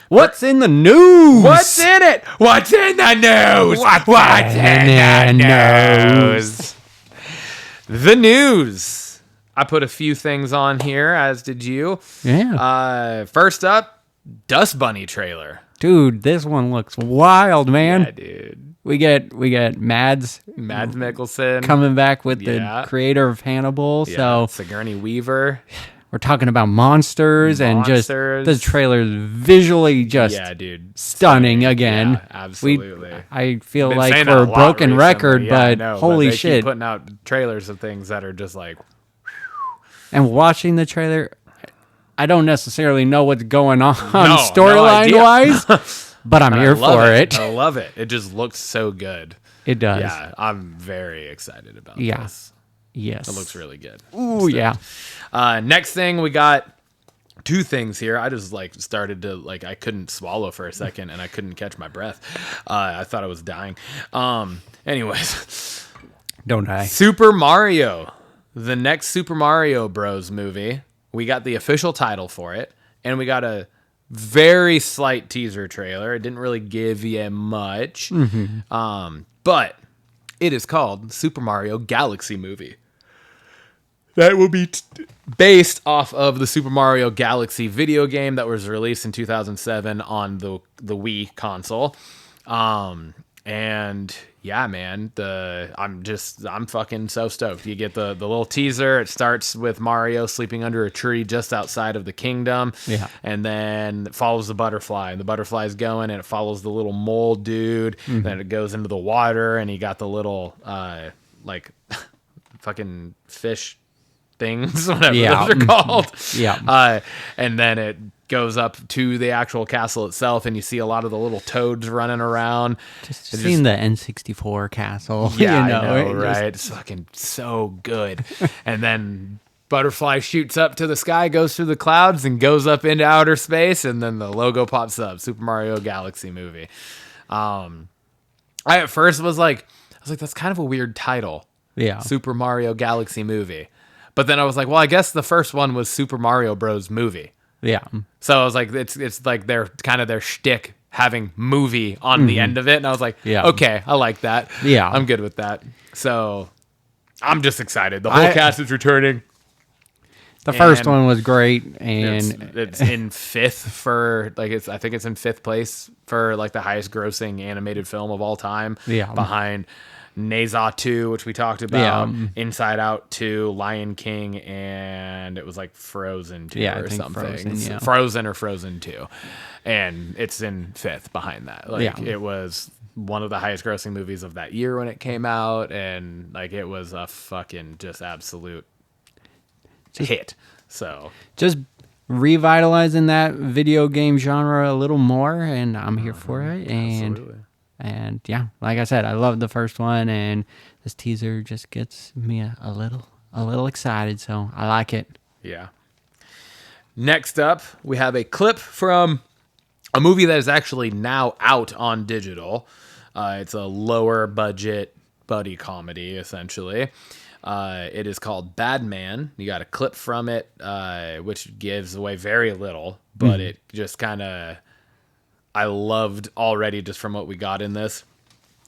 Speaker 2: What's in the news?
Speaker 3: What's in it? What's in the news? What's in the news? The news. I put a few things on here, as did you.
Speaker 2: Yeah.
Speaker 3: First up, Dust Bunny trailer.
Speaker 2: Dude, this one looks wild, man.
Speaker 3: Yeah, dude.
Speaker 2: We get Mads
Speaker 3: Mikkelsen
Speaker 2: coming back with the creator of Hannibal.
Speaker 3: Yeah,
Speaker 2: so
Speaker 3: Sigourney Weaver.
Speaker 2: We're talking about monsters, and just the trailer is visually just stunning again.
Speaker 3: Yeah, absolutely.
Speaker 2: I feel like we're a broken record, but holy shit.
Speaker 3: Keep putting out trailers of things that are just like...
Speaker 2: And watching the trailer, I don't necessarily know what's going on storyline-wise, but I'm here for it.
Speaker 3: I love it. It just looks so good.
Speaker 2: It does.
Speaker 3: Yeah, I'm very excited about this.
Speaker 2: Yes.
Speaker 3: It looks really good.
Speaker 2: Ooh, yeah.
Speaker 3: Next thing, we got two things here. I just started to I couldn't swallow for a second, and I couldn't catch my breath. I thought I was dying. Anyways.
Speaker 2: Don't die.
Speaker 3: Super Mario. The next Super Mario Bros. Movie. We got the official title for it, and we got a very slight teaser trailer. It didn't really give you much. But it is called Super Mario Galaxy Movie. That will be based off of the Super Mario Galaxy video game that was released in 2007 on the Wii console. And yeah, man, I'm fucking so stoked. You get the little teaser. It starts with Mario sleeping under a tree just outside of the kingdom. Yeah. And then it follows the butterfly, and the butterfly's going, and it follows the little mole dude. Then it goes into the water, and he got the little fucking fish things, whatever those are called. And then it goes up to the actual castle itself, and you see a lot of the little toads running around.
Speaker 2: Just seeing the N64 castle.
Speaker 3: Yeah, I know, right? It's fucking so good. And then butterfly shoots up to the sky, goes through the clouds, and goes up into outer space, and then the logo pops up. Super Mario Galaxy Movie. I at first was like, that's kind of a weird title.
Speaker 2: Yeah.
Speaker 3: Super Mario Galaxy Movie. But then I was like, well, I guess the first one was Super Mario Bros. Movie.
Speaker 2: Yeah.
Speaker 3: So I was like, it's like their kind of their shtick having movie on the end of it. And I was like, okay, I like that.
Speaker 2: Yeah.
Speaker 3: I'm good with that. So I'm just excited. The whole cast is returning.
Speaker 2: The first one was great, and
Speaker 3: it's in fifth for I think it's in fifth place for the highest grossing animated film of all time.
Speaker 2: Yeah.
Speaker 3: Behind Neza 2, which we talked about,
Speaker 2: Yeah.
Speaker 3: Inside Out 2, Lion King, and it was like Frozen 2
Speaker 2: Yeah, I
Speaker 3: or
Speaker 2: think
Speaker 3: something.
Speaker 2: Frozen, yeah.
Speaker 3: Frozen or Frozen 2. And it's in 5th behind that. Like,
Speaker 2: Yeah.
Speaker 3: it was one of the highest grossing movies of that year when it came out, and like it was a fucking just absolute hit. So
Speaker 2: Just revitalizing that video game genre a little more, and I'm here for it.
Speaker 3: absolutely.
Speaker 2: And yeah, like I said, I love the first one, and this teaser just gets me a little excited. So I like it.
Speaker 3: Yeah. Next up, we have a clip from a movie that is actually now out on digital. It's a lower budget buddy comedy, essentially. It is called Bad Man. You got a clip from it, which gives away very little, but it just kind of, I loved already just from what we got in this.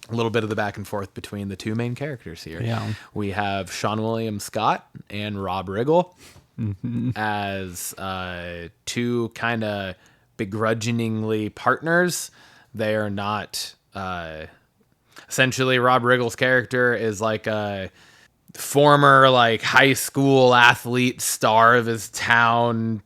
Speaker 3: A little bit of the back and forth between the two main characters here.
Speaker 2: Yeah.
Speaker 3: We have Sean William Scott and Rob Riggle as two kind of begrudgingly partners. They are not... essentially, Rob Riggle's character is like a former like high school athlete, star of his town,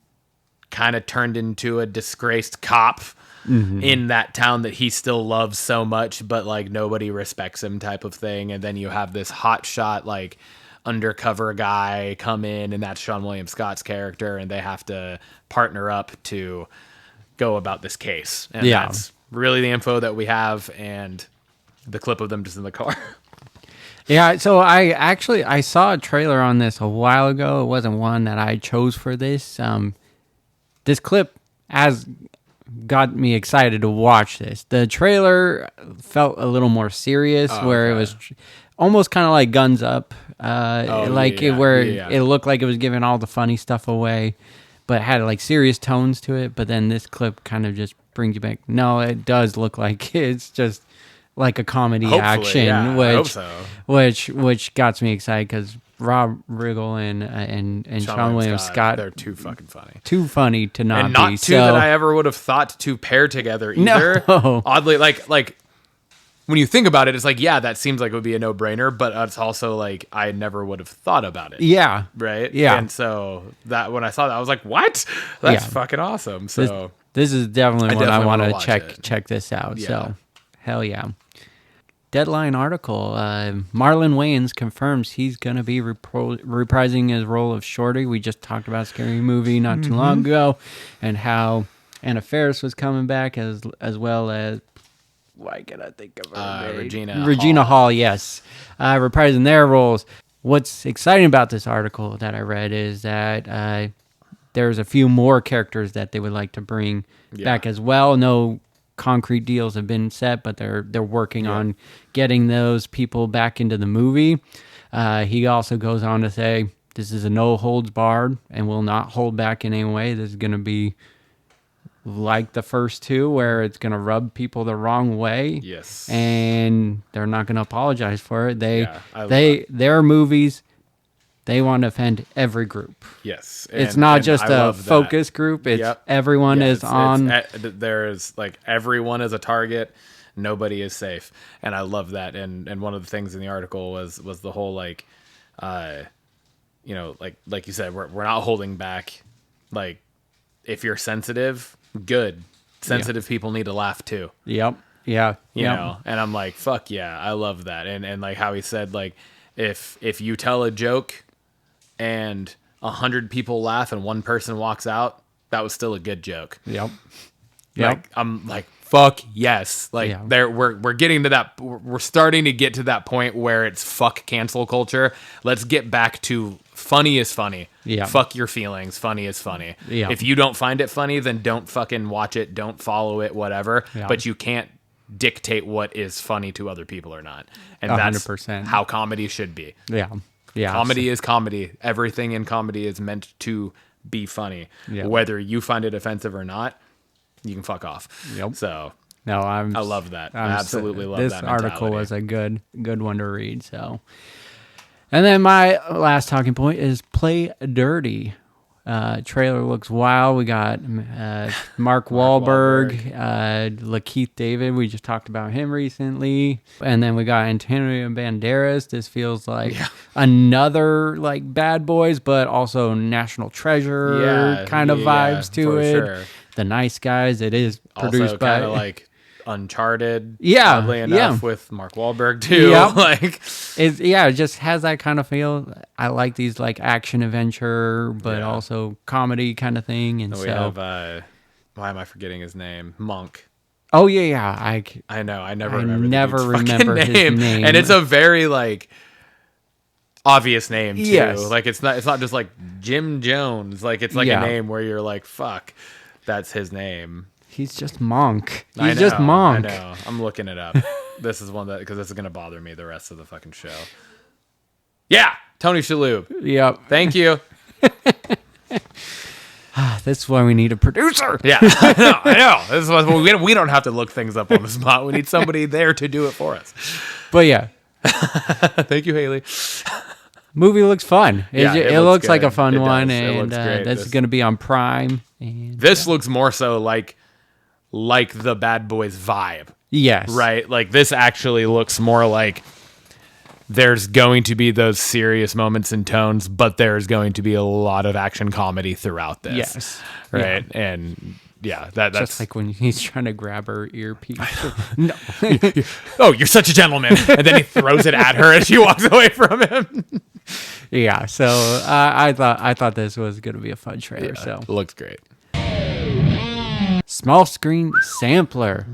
Speaker 3: kind of turned into a disgraced cop in that town that he still loves so much, but like nobody respects him type of thing. And then you have this hotshot like undercover guy come in, and that's Sean William Scott's character, and they have to partner up to go about this case. And that's really the info that we have, and the clip of them just in the car.
Speaker 2: Yeah, so I saw a trailer on this a while ago. It wasn't one that I chose for this. This clip got me excited to watch this. The trailer felt a little more serious, where it was almost kind of like Guns Up, it looked like it was giving all the funny stuff away, but had like serious tones to it. But then this clip kind of just brings you back. No, it does look like it's just like a comedy action, which got me excited because Rob Riggle and Sean William Scott,
Speaker 3: they're too fucking funny.
Speaker 2: Too funny to not
Speaker 3: and not
Speaker 2: be.
Speaker 3: two that I ever would have thought to pair together either.
Speaker 2: No.
Speaker 3: Oddly, like when you think about it, it's like, yeah, that seems like it would be a no-brainer, but it's also like I never would have thought about it.
Speaker 2: Yeah.
Speaker 3: Right?
Speaker 2: Yeah.
Speaker 3: And so that when I saw that, I was like, what? That's fucking awesome. So
Speaker 2: this is definitely one I want to
Speaker 3: check
Speaker 2: check this out.
Speaker 3: Yeah.
Speaker 2: So hell yeah. Deadline article. Marlon Wayans confirms he's going to be reprising his role of Shorty. We just talked about Scary Movie not too long ago, and how Anna Faris was coming back as well as, why can I think of her name? Regina Hall, yes. Reprising their roles. What's exciting about this article that I read is that there's a few more characters that they would like to bring back as well. No concrete deals have been set, but they're working on getting those people back into the movie. He also goes on to say this is a no holds barred and will not hold back in any way. This is going to be like the first two, where it's going to rub people the wrong way.
Speaker 3: Yes.
Speaker 2: And they're not going to apologize for it. Their movies, they want to offend every group.
Speaker 3: Yes.
Speaker 2: It's not just a focus group. It's everyone is on.
Speaker 3: There is like everyone is a target. Nobody is safe. And I love that. And one of the things in the article was the whole like, like you said, we're not holding back. Like if you're sensitive, good. Sensitive people need to laugh too.
Speaker 2: Yep. Yeah.
Speaker 3: You know, and I'm like, fuck yeah, I love that. And like how he said, like, if you tell a joke and 100 people laugh and one person walks out, that was still a good joke.
Speaker 2: Yep.
Speaker 3: Like, I'm like, fuck yes. Like we're getting to that. We're starting to get to that point where it's fuck cancel culture. Let's get back to funny is funny.
Speaker 2: Yeah.
Speaker 3: Fuck your feelings. Funny is funny.
Speaker 2: Yeah.
Speaker 3: If you don't find it funny, then don't fucking watch it. Don't follow it, whatever.
Speaker 2: Yeah.
Speaker 3: But you can't dictate what is funny to other people or not. And
Speaker 2: 100%.
Speaker 3: That's how comedy should be.
Speaker 2: Yeah. Yeah.
Speaker 3: Comedy is comedy. Everything in comedy is meant to be funny.
Speaker 2: Yeah.
Speaker 3: Whether you find it offensive or not, you can fuck off.
Speaker 2: Yep.
Speaker 3: So
Speaker 2: no, I
Speaker 3: love that. I absolutely love
Speaker 2: this
Speaker 3: that.
Speaker 2: This article
Speaker 3: mentality.
Speaker 2: was a good one to read. So, and then my last talking point is Play Dirty. Trailer looks wild. We got Mark Wahlberg, Lakeith David. We just talked about him recently. And then we got Antonio Banderas. This feels like another like Bad Boys, but also National Treasure kind of vibes to it. Sure. The Nice Guys. It is produced
Speaker 3: also
Speaker 2: by
Speaker 3: kind of like Uncharted,
Speaker 2: yeah,
Speaker 3: oddly enough, with Mark Wahlberg too.
Speaker 2: Yep.
Speaker 3: Like,
Speaker 2: it just has that kind of feel. I like these like action adventure, but also comedy kind of thing. And
Speaker 3: we have why am I forgetting his name? Monk.
Speaker 2: Oh yeah.
Speaker 3: I know. I never
Speaker 2: remember his name,
Speaker 3: and it's a very like obvious name too.
Speaker 2: Yes.
Speaker 3: Like it's not just like Jim Jones. Like it's like a name where you're like, fuck, that's his name.
Speaker 2: He's just Monk.
Speaker 3: I
Speaker 2: just Monk.
Speaker 3: I know. I'm looking it up. This is one that, because this is going to bother me the rest of the fucking show. Yeah. Tony Shalhoub.
Speaker 2: Yep.
Speaker 3: Thank you.
Speaker 2: That's why we need a producer.
Speaker 3: Yeah. I know. This is why we don't have to look things up on the spot. We need somebody there to do it for us.
Speaker 2: But yeah.
Speaker 3: Thank you, Haley.
Speaker 2: Movie looks fun. It looks like a fun one.
Speaker 3: It
Speaker 2: and
Speaker 3: looks great.
Speaker 2: That's going to be on Prime. And,
Speaker 3: this looks more so like the Bad Boys vibe.
Speaker 2: Yes.
Speaker 3: Right? Like this actually looks more like there's going to be those serious moments and tones, but there's going to be a lot of action comedy throughout this.
Speaker 2: Yes.
Speaker 3: Right? Yeah. And yeah, that's
Speaker 2: just like when he's trying to grab her earpiece. No.
Speaker 3: Oh, you're such a gentleman. And then he throws it at her as she walks away from him.
Speaker 2: Yeah, so I thought this was going to be a fun trailer. So
Speaker 3: it looks great.
Speaker 2: Small screen sampler.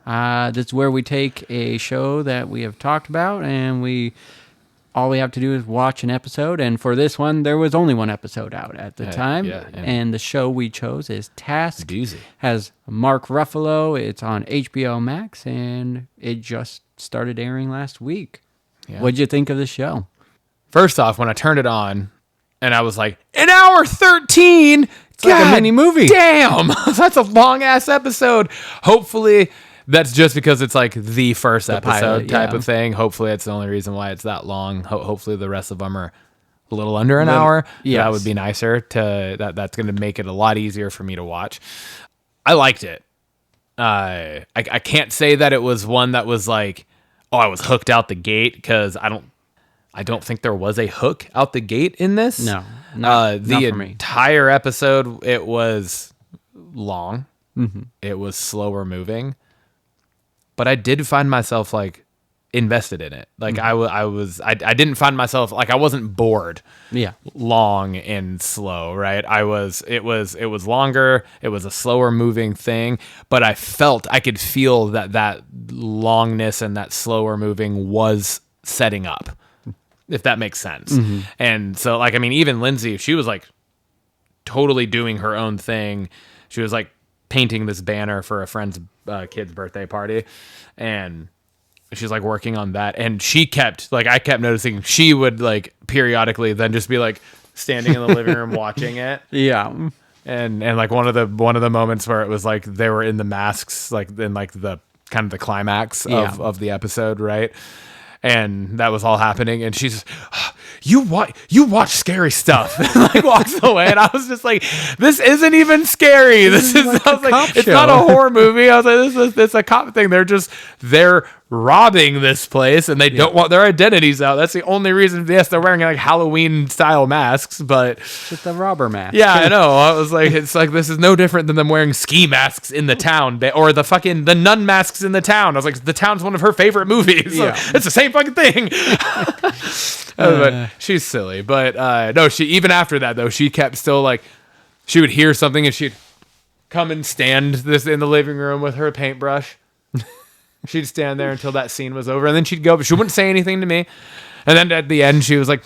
Speaker 2: That's where we take a show that we have talked about, and all we have to do is watch an episode. And for this one, there was only one episode out at the time. Yeah. And the show we chose is Task.
Speaker 3: Easy.
Speaker 2: Has Mark Ruffalo. It's on HBO Max, and it just started airing last week. Yeah. What'd you think of the show?
Speaker 3: First off, when I turned it on, and I was like, an hour 13.
Speaker 2: It's like a mini movie.
Speaker 3: Damn. That's a long ass episode. Hopefully that's just because it's like the first episode type of thing. Hopefully that's the only reason why it's that long. Hopefully the rest of them are a little under an hour. Yeah, that would be nicer. That's going to make it a lot easier for me to watch. I liked it. I can't say that it was one that was like, oh, I was hooked out the gate, because I don't think there was a hook out the gate in this.
Speaker 2: No, not
Speaker 3: the
Speaker 2: for me.
Speaker 3: Entire episode, it was long. Mm-hmm. It was slower moving, but I did find myself like invested in it. Like I didn't find myself like, I wasn't bored. Yeah, long and slow. Right. It was longer. It was a slower moving thing, but I could feel that longness and that slower moving was setting up, if that makes sense. Mm-hmm. And so, like, I mean, even Lindsay, she was like totally doing her own thing. She was like painting this banner for a friend's kid's birthday party, and she's like working on that. And I kept noticing she would like periodically then just be like standing in the living room watching it.
Speaker 2: Yeah.
Speaker 3: And like one of the moments where it was like they were in the masks, like in like the kind of the climax of the episode, right? And that was all happening, and she's, you watch scary stuff, and like walks away, and I was just like, this isn't even scary. This is like, I was like, it's not a horror movie. I was like, this is a cop thing. They're robbing this place, and they don't want their identities out. That's the only reason. Yes, they're wearing like Halloween style masks, but
Speaker 2: just a robber mask.
Speaker 3: Yeah, I know. I was like, it's like, this is no different than them wearing ski masks in the town, or the nun masks in the town. I was like, the town's one of her favorite movies. Yeah. So it's the same fucking thing. But she's silly. But no, she, even after that though, she kept still like, she would hear something and she'd come and stand this in the living room with her paintbrush. She'd stand there until that scene was over, and then she'd go, but she wouldn't say anything to me. And then at the end, she's like,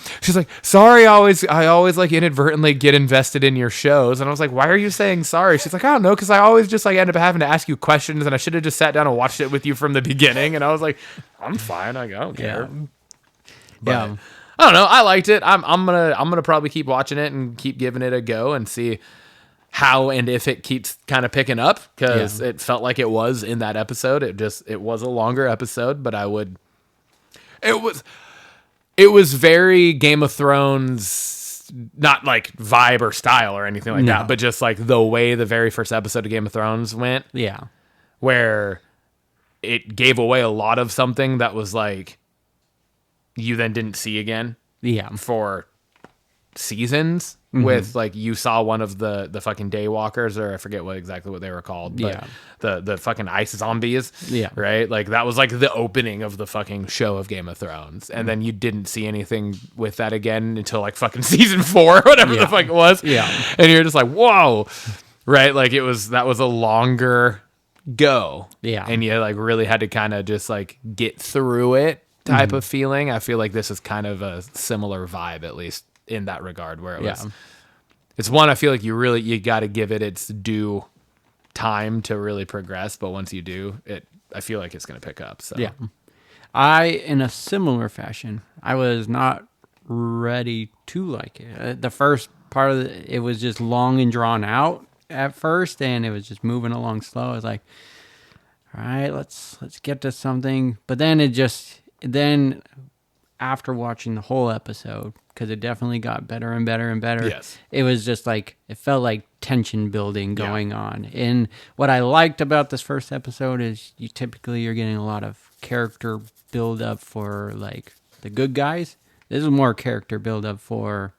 Speaker 3: sorry, I always like inadvertently get invested in your shows. And I was like, why are you saying sorry? She's like, I don't know, because I always just like end up having to ask you questions, and I should have just sat down and watched it with you from the beginning. And I was like, I'm fine. I don't care. But, I don't know. I liked it. I'm gonna probably keep watching it and keep giving it a go and see how and if it keeps kind of picking up, because it felt like it was in that episode. It was a longer episode, but it was very Game of Thrones not like vibe or style or anything like
Speaker 2: No.
Speaker 3: that, but just like the way the very first episode of Game of Thrones went,
Speaker 2: Yeah.
Speaker 3: where it gave away a lot of something that was like you then didn't see again
Speaker 2: Yeah.
Speaker 3: for seasons. With like you saw one of the fucking daywalkers, or I forget exactly what they were called, but the fucking ice zombies, right? Like that was like the opening of the fucking show of Game of Thrones, and then you didn't see anything with that again until like fucking season 4 or whatever the fuck it was, and you're just like, whoa, right? Like that was a longer go, and you like really had to kind of just like get through it type of feeling. I feel like this is kind of a similar vibe, at least in that regard, where it was, it's one I feel like you got to give it its due time to really progress, but once you do it, I feel like it's going to pick up. So
Speaker 2: in a similar fashion, I was not ready to like it. The first part of it was just long and drawn out at first, and it was just moving along slow. I was like, all right, let's get to something. But then after watching the whole episode, because it definitely got better and better and better.
Speaker 3: Yes.
Speaker 2: It was just like, it felt like tension building going on. And what I liked about this first episode is you're getting a lot of character build up for like the good guys. This is more character build up for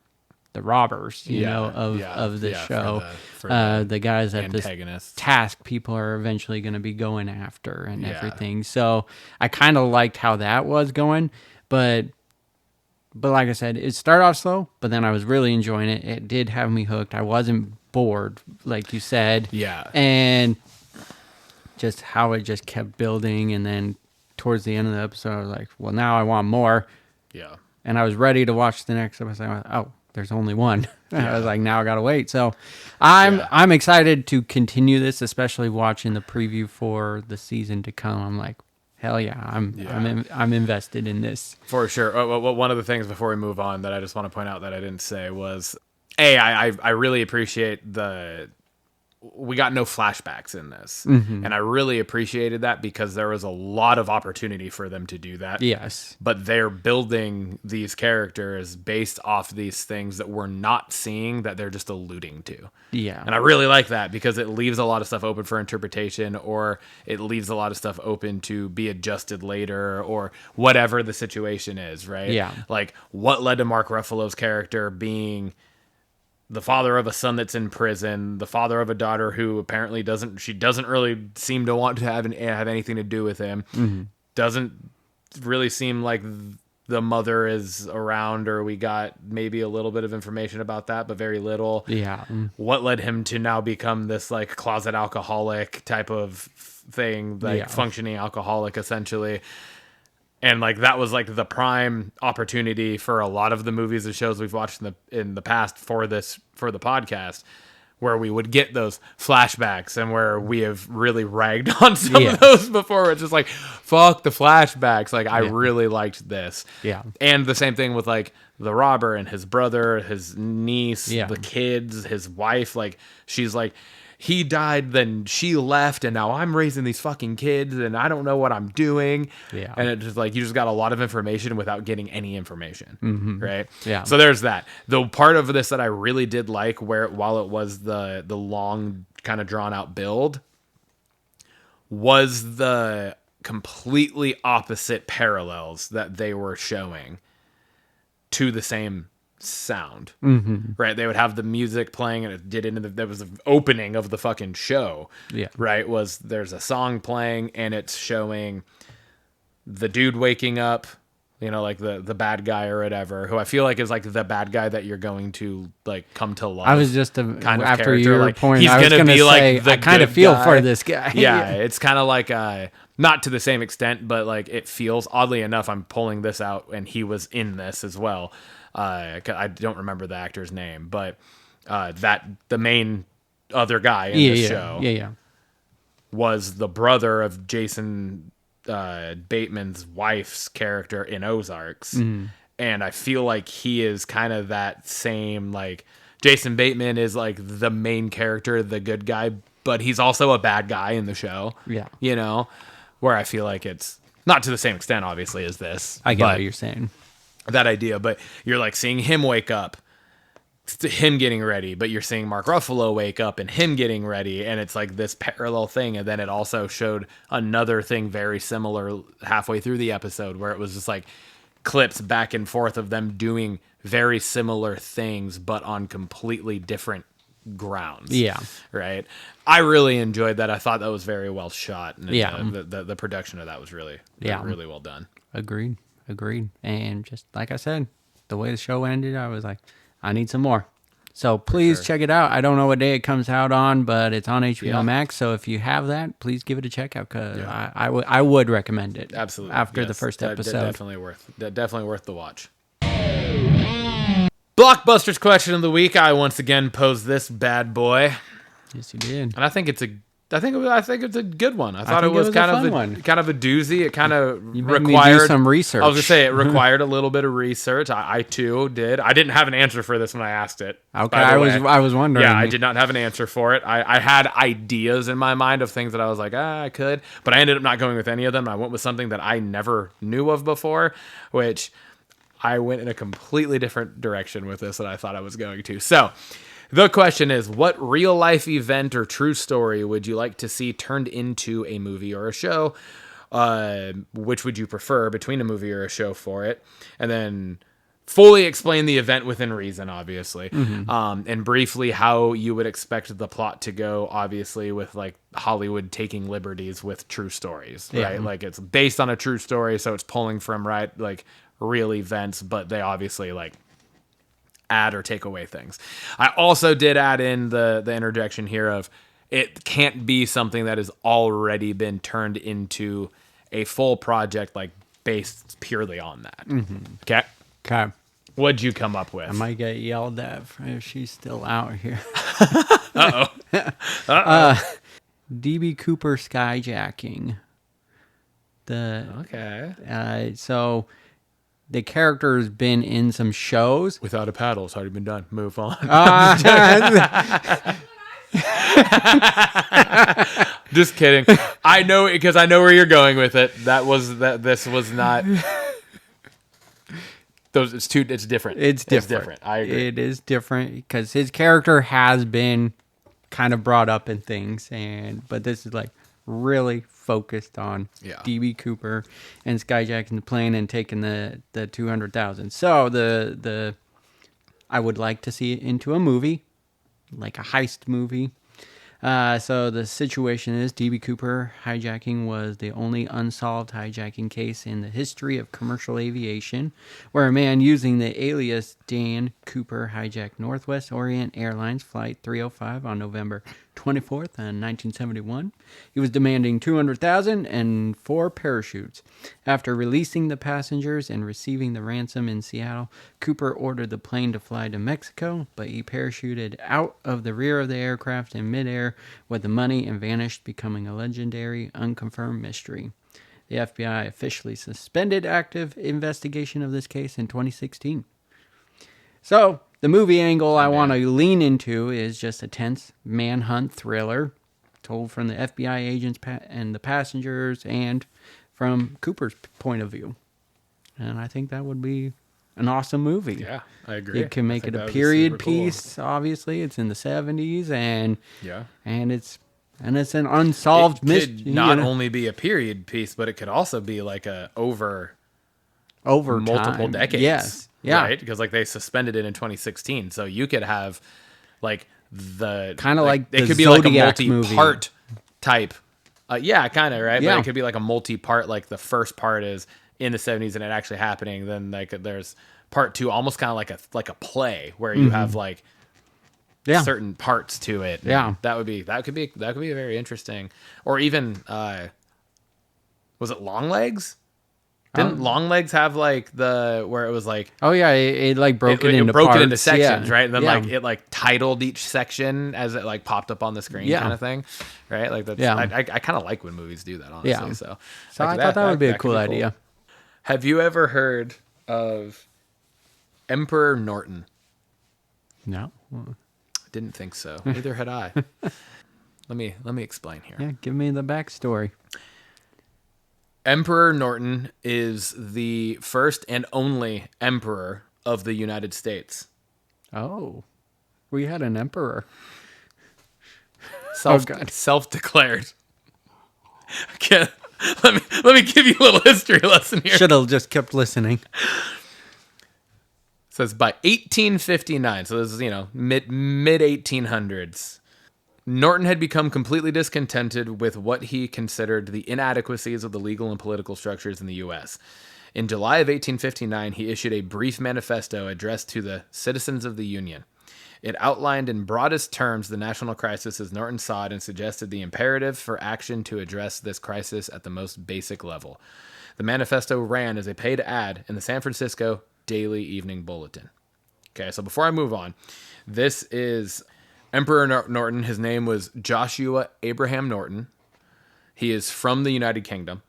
Speaker 2: the robbers, of the show. For the guys that this task people are eventually going to be going after and everything. So I kind of liked how that was going, but like I said, it started off slow, but then I was really enjoying it. It did have me hooked. I wasn't bored, like you said.
Speaker 3: Yeah.
Speaker 2: And just how it just kept building. And then towards the end of the episode, I was like, well, now I want more.
Speaker 3: Yeah.
Speaker 2: And I was ready to watch the next episode. I was like, oh, there's only one. I was like, now I got to wait. So I'm excited to continue this, especially watching the preview for the season to come. I'm like, hell yeah, I'm invested in this.
Speaker 3: For sure. One of the things before we move on that I just want to point out that I didn't say was, I really appreciate we got no flashbacks in this. And I really appreciated that because there was a lot of opportunity for them to do that.
Speaker 2: Yes.
Speaker 3: But they're building these characters based off these things that we're not seeing, that they're just alluding to.
Speaker 2: Yeah.
Speaker 3: And I really like that because it leaves a lot of stuff open for interpretation, or it leaves a lot of stuff open to be adjusted later, or whatever the situation is, right?
Speaker 2: Yeah.
Speaker 3: Like what led to Mark Ruffalo's character being the father of a son that's in prison, the father of a daughter who apparently doesn't really seem to want to have anything to do with him. Doesn't really seem like the mother is around, or we got maybe a little bit of information about that, but very little.
Speaker 2: Yeah.
Speaker 3: What led him to now become this like closet alcoholic type of thing, like functioning alcoholic essentially. And like that was like the prime opportunity for a lot of the movies and shows we've watched in the past for the podcast, where we would get those flashbacks, and where we have really ragged on some of those before. It's just like, fuck the flashbacks. Like I really liked this. Yeah. And the same thing with like the robber and his brother, his niece, the kids, his wife. Like she's like, he died, then she left, and now I'm raising these fucking kids, and I don't know what I'm doing. Yeah. And it's just like, you just got a lot of information without getting any information, right? Yeah. So there's that. The part of this that I really did like, while it was the long kind of drawn out build, was the completely opposite parallels that they were showing to the same sound, right? They would have the music playing, and it did there was the opening of the fucking show, right? There's a song playing, and it's showing the dude waking up, like the bad guy or whatever, who I feel like is like the bad guy that you're going to like come to love.
Speaker 2: I was just kind of after
Speaker 3: character.
Speaker 2: your
Speaker 3: Like,
Speaker 2: point,
Speaker 3: he's
Speaker 2: I was
Speaker 3: gonna be
Speaker 2: say,
Speaker 3: like the
Speaker 2: I kind of feel
Speaker 3: guy
Speaker 2: for this guy.
Speaker 3: Yeah, it's kind of like not to the same extent, but like it feels, oddly enough, I'm pulling this out, and he was in this as well. I don't remember the actor's name, but the main other guy in the show was the brother of Jason Bateman's wife's character in Ozarks. And I feel like he is kind of that same, like Jason Bateman is like the main character, the good guy, but he's also a bad guy in the show. Yeah. Where I feel like it's not to the same extent, obviously, as this.
Speaker 2: I get what you're saying.
Speaker 3: That idea, but you're like seeing him wake up, him getting ready, but you're seeing Mark Ruffalo wake up and him getting ready, and it's like this parallel thing. And then it also showed another thing very similar halfway through the episode where it was just like clips back and forth of them doing very similar things, but on completely different grounds.
Speaker 2: Yeah.
Speaker 3: Right. I really enjoyed that. I thought that was very well shot. And
Speaker 2: Yeah.
Speaker 3: The production of that was really well done.
Speaker 2: Agreed. And just like I said, the way the show ended, I was like, I need some more. So please check it out. I don't know what day it comes out on, but it's on HBO Max. So if you have that, please give it a check out because I would recommend it.
Speaker 3: Absolutely.
Speaker 2: After the first episode.
Speaker 3: Definitely worth the watch. Blockbusters question of the week. I once again posed this bad boy.
Speaker 2: Yes, you did.
Speaker 3: And I think it's a good one. I thought it was kind of a doozy. It kind of required
Speaker 2: me do some research.
Speaker 3: I was gonna say it required a little bit of research. I too did. I didn't have an answer for this when I asked it.
Speaker 2: Okay, I was wondering.
Speaker 3: Yeah, I did not have an answer for it. I had ideas in my mind of things that I was like, I could, but I ended up not going with any of them. I went with something that I never knew of before, which I went in a completely different direction with this than I thought I was going to. So the question is, what real life event or true story would you like to see turned into a movie or a show? Which would you prefer between a movie or a show for it? And then fully explain the event within reason, obviously. And briefly how you would expect the plot to go, obviously, with like Hollywood taking liberties with true stories, right? Like it's based on a true story, so it's pulling from like real events, but they obviously like add or take away things. I also did add in the interjection here of it can't be something that has already been turned into a full project like based purely on that. Okay. What'd you come up with?
Speaker 2: I might get yelled at if she's still out here. DB Cooper skyjacking. So the character's been in some shows.
Speaker 3: Without a paddle, it's already been done. Move on. Just kidding. I know it because I know where you're going with it. This was not. It's different.
Speaker 2: It's different.
Speaker 3: I agree.
Speaker 2: It is different because his character has been kind of brought up in things, but this is like really focused on DB Cooper and skyjacking the plane and taking the 200,000. So I would like to see it into a movie, like a heist movie. So the situation is DB Cooper hijacking was the only unsolved hijacking case in the history of commercial aviation, where a man using the alias Dan Cooper hijacked Northwest Orient Airlines Flight 305 on November 24th, 1971. He was demanding $200,000 and 4 parachutes. After releasing the passengers and receiving the ransom in Seattle, Cooper ordered the plane to fly to Mexico, but he parachuted out of the rear of the aircraft in midair with the money and vanished, becoming a legendary, unconfirmed mystery. The FBI officially suspended active investigation of this case in 2016. So, the movie angle I want to lean into is just a tense manhunt thriller told from the FBI agents and the passengers and from Cooper's point of view. And I think that would be an awesome movie.
Speaker 3: Yeah, I agree.
Speaker 2: You can make it a period piece, obviously. It's in the 70s and it's an unsolved mystery.
Speaker 3: It could not only be a period piece, but it could also be like a over multiple
Speaker 2: time.
Speaker 3: decades.
Speaker 2: Yes. Yeah.
Speaker 3: Right? Because like they suspended it in 2016. So you could have like
Speaker 2: kind of like
Speaker 3: it
Speaker 2: the
Speaker 3: could be
Speaker 2: Zodiac
Speaker 3: like a multi-part type. Kind of, right?
Speaker 2: Yeah.
Speaker 3: But it could be like a multi-part, like the first part is in the 70s and it actually happening. Then like there's part 2, almost kind of like a play where you have like certain parts to it.
Speaker 2: Yeah.
Speaker 3: That could be a very interesting. Or even was it Long Legs? Didn't Long Legs have like where it was like
Speaker 2: it like broke it into
Speaker 3: broke
Speaker 2: parts.
Speaker 3: it into sections, right? And then
Speaker 2: Yeah.
Speaker 3: like it like titled each section as it like popped up on the screen, kind of thing, right? Like that's I kind of like when movies do that, honestly.
Speaker 2: Yeah.
Speaker 3: So
Speaker 2: I thought that would be a cool idea.
Speaker 3: Have you ever heard of Emperor Norton?
Speaker 2: No.
Speaker 3: Didn't think so. Neither had I. Let me explain here.
Speaker 2: Yeah, give me the backstory.
Speaker 3: Emperor Norton is the first and only emperor of the United States.
Speaker 2: Oh. We had an emperor.
Speaker 3: Self-declared. Okay, let me give you a little history lesson here.
Speaker 2: Should have just kept listening.
Speaker 3: It says by 1859, so this is, mid 1800s, Norton had become completely discontented with what he considered the inadequacies of the legal and political structures in the U.S. In July of 1859, he issued a brief manifesto addressed to the citizens of the Union. It outlined in broadest terms the national crisis as Norton saw it and suggested the imperative for action to address this crisis at the most basic level. The manifesto ran as a paid ad in the San Francisco Daily Evening Bulletin. Okay, so before I move on, this is Emperor Norton. His name was Joshua Abraham Norton. He is from the United Kingdom,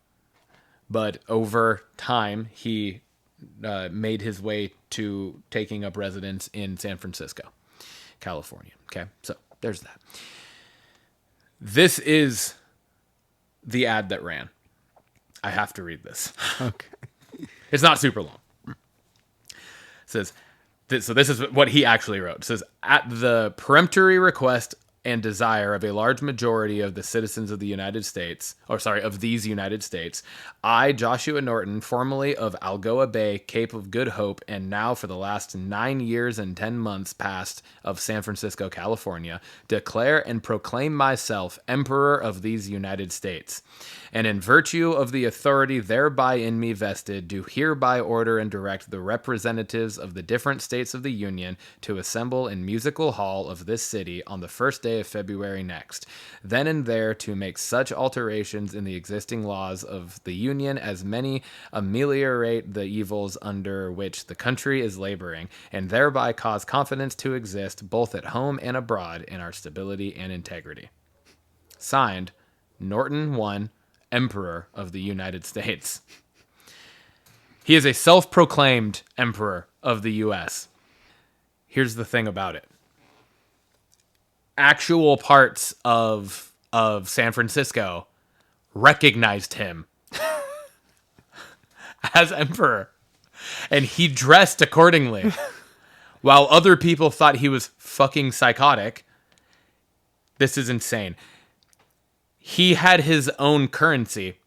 Speaker 3: but over time, he made his way to taking up residence in San Francisco, California. Okay, so there's that. This is the ad that ran. I have to read this.
Speaker 2: Okay.
Speaker 3: It's not super long. It says, so this is what he actually wrote. It says, at the peremptory request and desire of a large majority of the citizens of the United States, of these United States, I, Joshua Norton, formerly of Algoa Bay, Cape of Good Hope, and now for the last 9 years and 10 months past of San Francisco, California, declare and proclaim myself Emperor of these United States. And in virtue of the authority thereby in me vested, do hereby order and direct the representatives of the different states of the Union to assemble in Musical Hall of this city on the first day of February next, then and there to make such alterations in the existing laws of the Union as many ameliorate the evils under which the country is laboring, and thereby cause confidence to exist both at home and abroad in our stability and integrity. Signed, Norton I, Emperor of the United States. He is a self-proclaimed Emperor of the U.S. Here's the thing about it. Actual parts of San Francisco recognized him as emperor, and he dressed accordingly. While other people thought he was fucking psychotic. This is insane. He had his own currency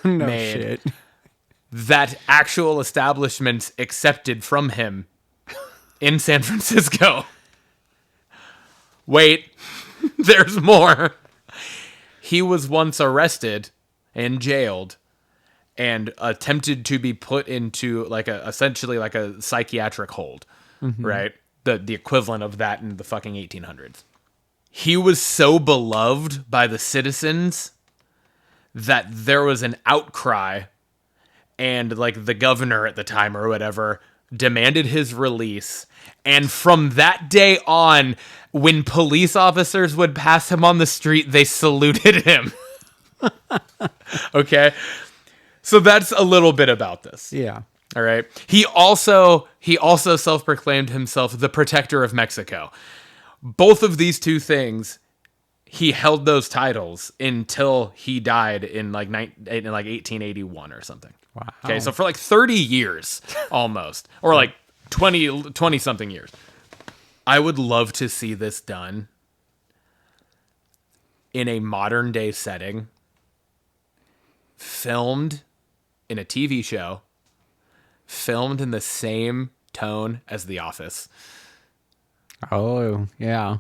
Speaker 3: made
Speaker 2: Shit.
Speaker 3: that actual establishments accepted from him in San Francisco. Wait, there's more. He was once arrested and jailed and attempted to be put into essentially a psychiatric hold, right? The equivalent of that in the fucking 1800s. He was so beloved by the citizens that there was an outcry, and the governor at the time or whatever demanded his release. And from that day on, when police officers would pass him on the street, they saluted him. Okay? So that's a little bit about this.
Speaker 2: Yeah.
Speaker 3: All right. He also self-proclaimed himself the protector of Mexico. Both of these two things, he held those titles until he died in 1881 or something.
Speaker 2: Wow.
Speaker 3: Okay, so for 30 years almost, or 20 something years. I would love to see this done in a modern day setting, filmed in a TV show, filmed in the same tone as The Office.
Speaker 2: Oh, yeah.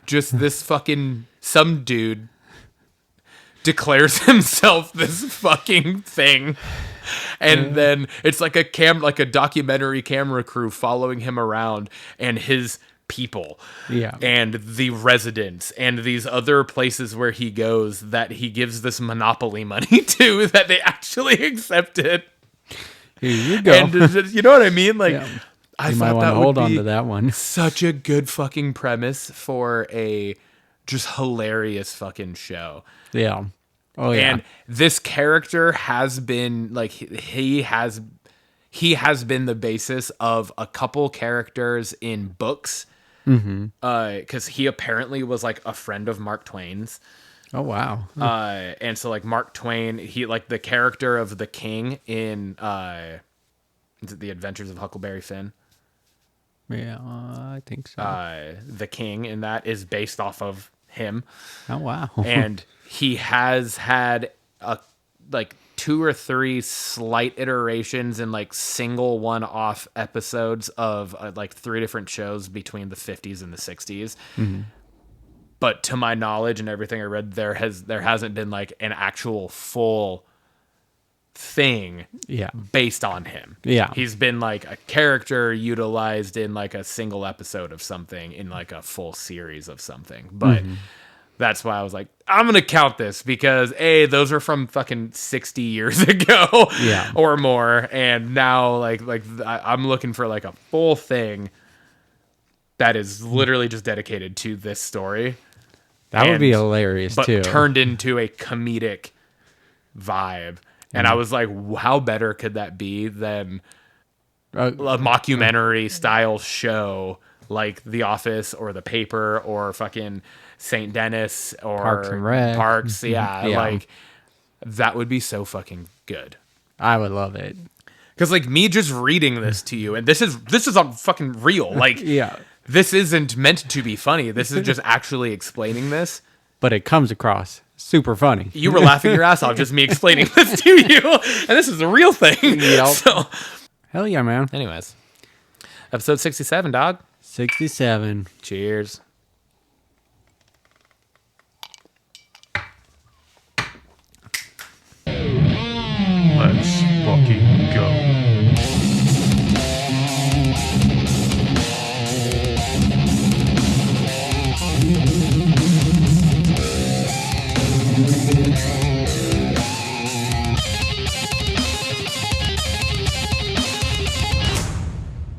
Speaker 3: Just this fucking, some dude declares himself this fucking thing. And then it's like a documentary camera crew following him around and his people.
Speaker 2: Yeah.
Speaker 3: And the residents and these other places where he goes that he gives this monopoly money to that they actually accepted.
Speaker 2: Here you go.
Speaker 3: And you know what I mean? I
Speaker 2: You might
Speaker 3: thought
Speaker 2: want
Speaker 3: that
Speaker 2: to
Speaker 3: would
Speaker 2: hold
Speaker 3: be
Speaker 2: on to that one.
Speaker 3: such a good fucking premise for a just hilarious fucking show.
Speaker 2: Yeah. Oh yeah.
Speaker 3: And this character has been he has been the basis of a couple characters in books. Because he apparently was a friend of Mark Twain's.
Speaker 2: Oh wow.
Speaker 3: And so Mark Twain, he the character of the king in is it The Adventures of Huckleberry Finn?
Speaker 2: Yeah, I think so.
Speaker 3: The king in that is based off of him.
Speaker 2: Oh, wow.
Speaker 3: And he has had like 2 or 3 slight iterations and like single one-off episodes of like 3 different shows between the 50s and the 60s. Mm-hmm. But to my knowledge and everything I read, there hasn't been like an actual full thing based on him. Yeah. He's been like a character utilized in like a single episode of something in like a full series of something. But that's why I was like, I'm going to count this because those are from fucking 60 years ago or more. And now like I'm looking for like a full thing that is literally just dedicated to this story.
Speaker 2: That would be hilarious too.
Speaker 3: But turned into a comedic vibe. And I was like, how better could that be than a mockumentary style show like The Office or The Paper or fucking St. Dennis or
Speaker 2: Parks and Rec.
Speaker 3: Parks. Yeah, like that would be so fucking good.
Speaker 2: I would love it.
Speaker 3: Because like me just reading this to you, and this is fucking real. Like this isn't meant to be funny. This is just actually explaining this.
Speaker 2: But it comes across super funny.
Speaker 3: You were laughing your ass off just me explaining this to you, and this is a real thing. Yep. So,
Speaker 2: hell yeah, man.
Speaker 3: Anyways, episode 67, dog.
Speaker 2: 67.
Speaker 3: Cheers.
Speaker 1: Let's fucking go.